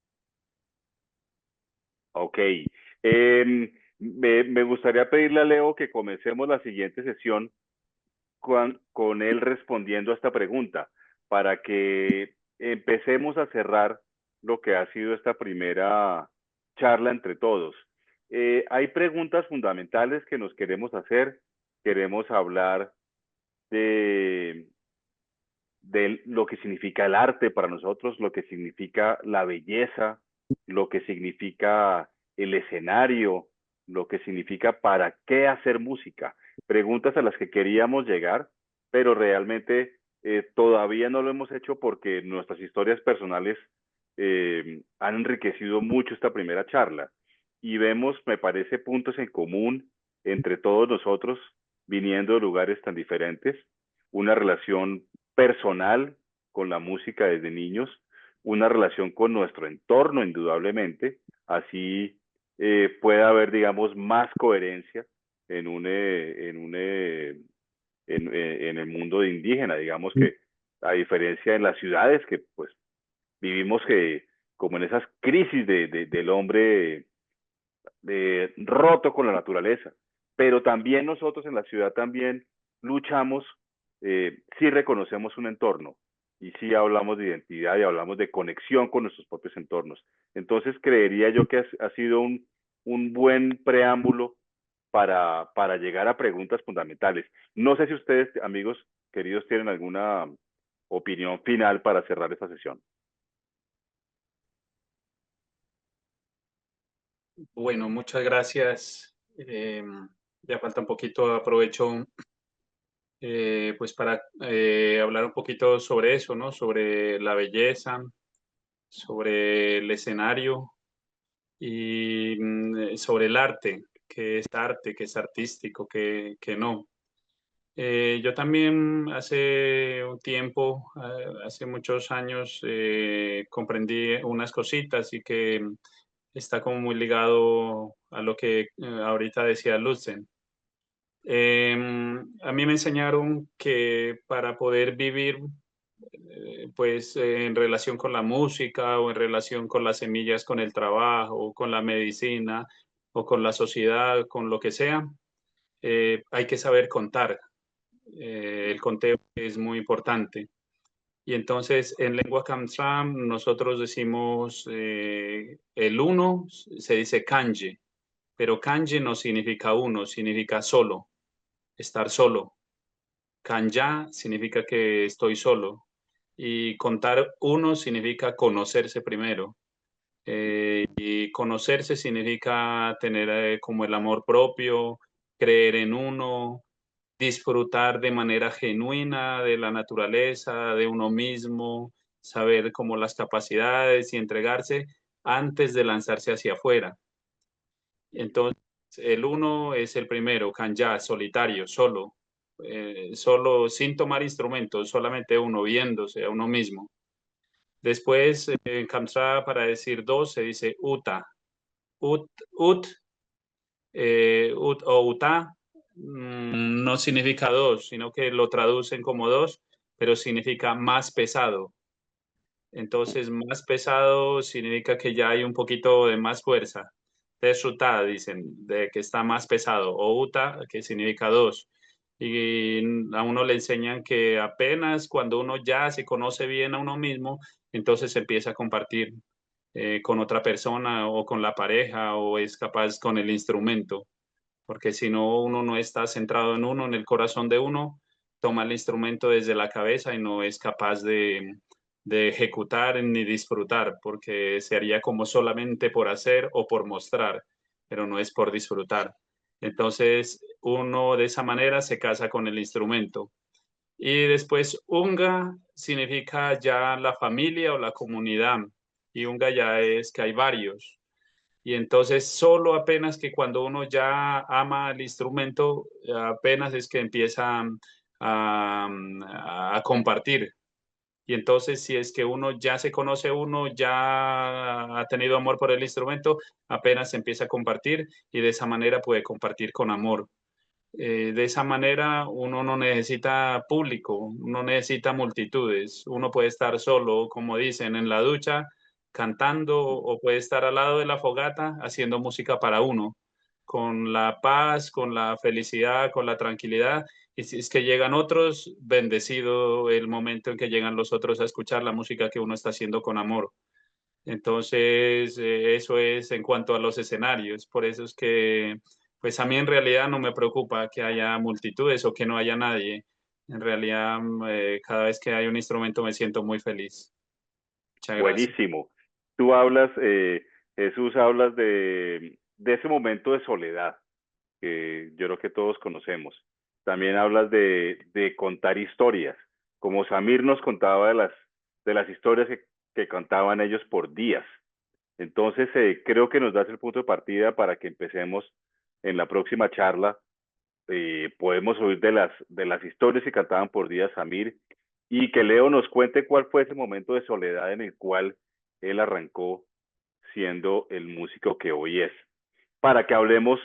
Ok. Me gustaría pedirle a Leo que comencemos la siguiente sesión con él respondiendo a esta pregunta, para que empecemos a cerrar lo que ha sido esta primera charla entre todos. Hay preguntas fundamentales que nos queremos hacer. Queremos hablar de lo que significa el arte para nosotros, lo que significa la belleza, lo que significa el escenario, lo que significa para qué hacer música. Preguntas a las que queríamos llegar, pero realmente todavía no lo hemos hecho porque nuestras historias personales han enriquecido mucho esta primera charla. Y vemos, me parece, puntos en común entre todos nosotros, viniendo de lugares tan diferentes, una relación personal con la música desde niños, una relación con nuestro entorno, indudablemente, así puede haber, digamos, más coherencia en el mundo indígena, digamos que a diferencia en las ciudades que pues vivimos como en esas crisis del hombre roto con la naturaleza, pero también nosotros en la ciudad también luchamos, sí reconocemos un entorno y sí hablamos de identidad y hablamos de conexión con nuestros propios entornos. Entonces creería yo que ha sido un buen preámbulo para llegar a preguntas fundamentales. No sé si ustedes, amigos queridos, tienen alguna opinión final para cerrar esta sesión. Bueno, muchas gracias. Ya falta un poquito, aprovecho pues para hablar un poquito sobre eso, ¿no? Sobre la belleza, sobre el escenario y sobre el arte, qué es artístico, qué no. Yo también hace un tiempo, hace muchos años, comprendí unas cositas y que está como muy ligado a lo que ahorita decía Lutzen. A mí me enseñaron que para poder vivir pues en relación con la música o en relación con las semillas, con el trabajo, o con la medicina o con la sociedad, con lo que sea, hay que saber contar. El conteo es muy importante. Y entonces en lengua Kamsram nosotros decimos el uno, se dice kanji, pero kanji no significa uno, significa solo, estar solo. Kanja significa que estoy solo. Y contar uno significa conocerse primero. Y conocerse significa tener como el amor propio, creer en uno, disfrutar de manera genuina de la naturaleza, de uno mismo, saber como las capacidades y entregarse antes de lanzarse hacia afuera. Entonces, el uno es el primero, Kanja, solitario, solo, solo sin tomar instrumentos, solamente uno viéndose a uno mismo. Después, en Kamsa, para decir dos, se dice uta. Ut o uta no significa dos, sino que lo traducen como dos, pero significa más pesado. Entonces, más pesado significa que ya hay un poquito de más fuerza. Teshuta, dicen, de que está más pesado. O uta, que significa dos. Y a uno le enseñan que apenas cuando uno ya se conoce bien a uno mismo, entonces empieza a compartir con otra persona o con la pareja o es capaz con el instrumento. Porque si no, uno no está centrado en uno, en el corazón de uno, toma el instrumento desde la cabeza y no es capaz de ejecutar ni disfrutar, porque se haría como solamente por hacer o por mostrar, pero no es por disfrutar. Entonces, uno de esa manera se casa con el instrumento. Y después, unga significa ya la familia o la comunidad, y unga ya es que hay varios. Y entonces solo apenas que cuando uno ya ama el instrumento, apenas es que empieza a compartir. Y entonces si es que uno ya se conoce, uno ya ha tenido amor por el instrumento, apenas empieza a compartir y de esa manera puede compartir con amor. De esa manera uno no necesita público, no necesita multitudes, uno puede estar solo, como dicen, en la ducha cantando o puede estar al lado de la fogata haciendo música para uno, con la paz, con la felicidad, con la tranquilidad. Y si es que llegan otros, bendecido el momento en que llegan los otros a escuchar la música que uno está haciendo con amor. Entonces, eso es en cuanto a los escenarios. Por eso es que, pues a mí en realidad no me preocupa que haya multitudes o que no haya nadie. En realidad, cada vez que hay un instrumento me siento muy feliz. Muchas gracias. Buenísimo. Tú hablas, Jesús, hablas de ese momento de soledad que yo creo que todos conocemos. También hablas de contar historias, como Samir nos contaba de las historias que contaban ellos por días. Entonces, creo que nos das el punto de partida para que empecemos en la próxima charla. Podemos oír de las historias que cantaban por días Samir y que Leo nos cuente cuál fue ese momento de soledad en el cual él arrancó siendo el músico que hoy es, para que hablemos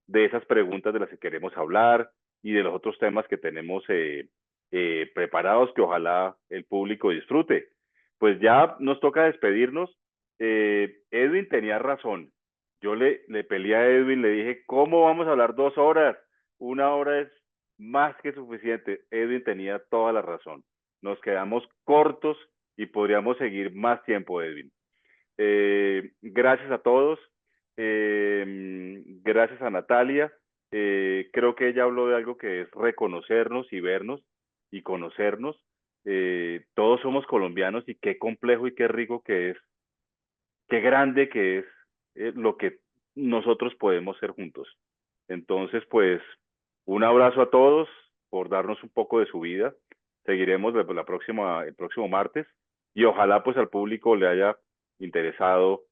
de esas preguntas de las que queremos hablar y de los otros temas que tenemos preparados que ojalá el público disfrute. Pues ya nos toca despedirnos. Edwin tenía razón. Yo le peleé a Edwin, le dije, ¿cómo vamos a hablar 2 horas? 1 hora es más que suficiente. Edwin tenía toda la razón. Nos quedamos cortos y podríamos seguir más tiempo, Edwin. Gracias a todos. Gracias a Natalia. Creo que ella habló de algo que es reconocernos y vernos y conocernos. Todos somos colombianos y qué complejo y qué rico que es, qué grande que es lo que nosotros podemos ser juntos. Entonces, pues, un abrazo a todos por darnos un poco de su vida. Seguiremos el próximo martes y ojalá pues al público le haya interesado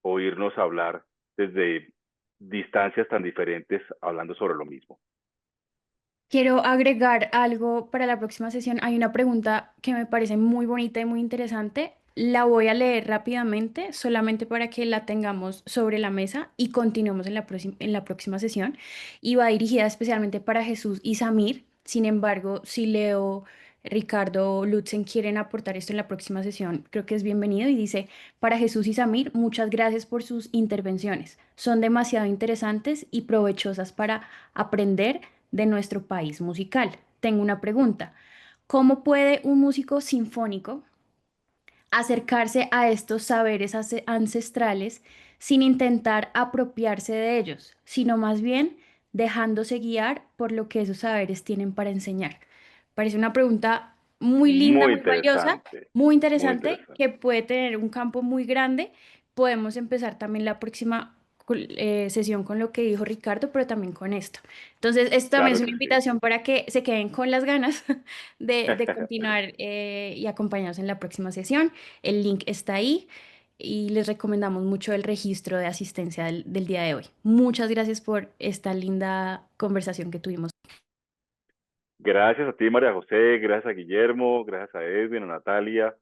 oírnos hablar desde distancias tan diferentes hablando sobre lo mismo. Quiero agregar algo para la próxima sesión. Hay una pregunta que me parece muy bonita y muy interesante. La voy a leer rápidamente, solamente para que la tengamos sobre la mesa y continuemos en la próxima sesión. Y va dirigida especialmente para Jesús y Samir. Sin embargo, si Leo, Ricardo o Lutzen quieren aportar esto en la próxima sesión, creo que es bienvenido. Y dice, para Jesús y Samir, muchas gracias por sus intervenciones. Son demasiado interesantes y provechosas para aprender de nuestro país musical. Tengo una pregunta. ¿Cómo puede un músico sinfónico acercarse a estos saberes ancestrales sin intentar apropiarse de ellos, sino más bien dejándose guiar por lo que esos saberes tienen para enseñar? Parece una pregunta muy linda, muy valiosa, muy interesante, que puede tener un campo muy grande. Podemos empezar también la próxima sesión con lo que dijo Ricardo, pero también con esto. Entonces, esto también es una invitación para que se queden con las ganas de continuar y acompañarnos en la próxima sesión. El link está ahí y les recomendamos mucho el registro de asistencia del día de hoy. Muchas gracias por esta linda conversación que tuvimos. Gracias a ti, María José, gracias a Guillermo, gracias a Edwin, a Natalia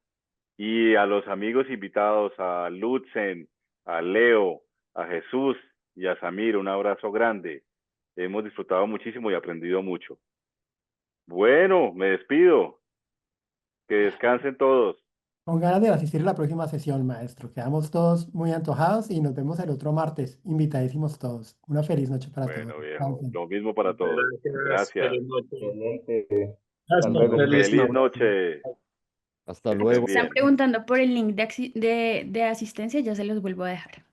y a los amigos invitados, a Lutzen, a Leo, a Jesús y a Samir. Un abrazo grande. Hemos disfrutado muchísimo y aprendido mucho. Bueno, me despido. Que descansen todos. Con ganas de asistir a la próxima sesión, maestro. Quedamos todos muy antojados y nos vemos el otro martes. Invitadísimos todos. Una feliz noche para todos. Bueno, viejo, lo mismo para todos. Gracias. Feliz noche. Hasta luego. Feliz noche. Hasta luego. Están preguntando por el link de asistencia, ya se los vuelvo a dejar.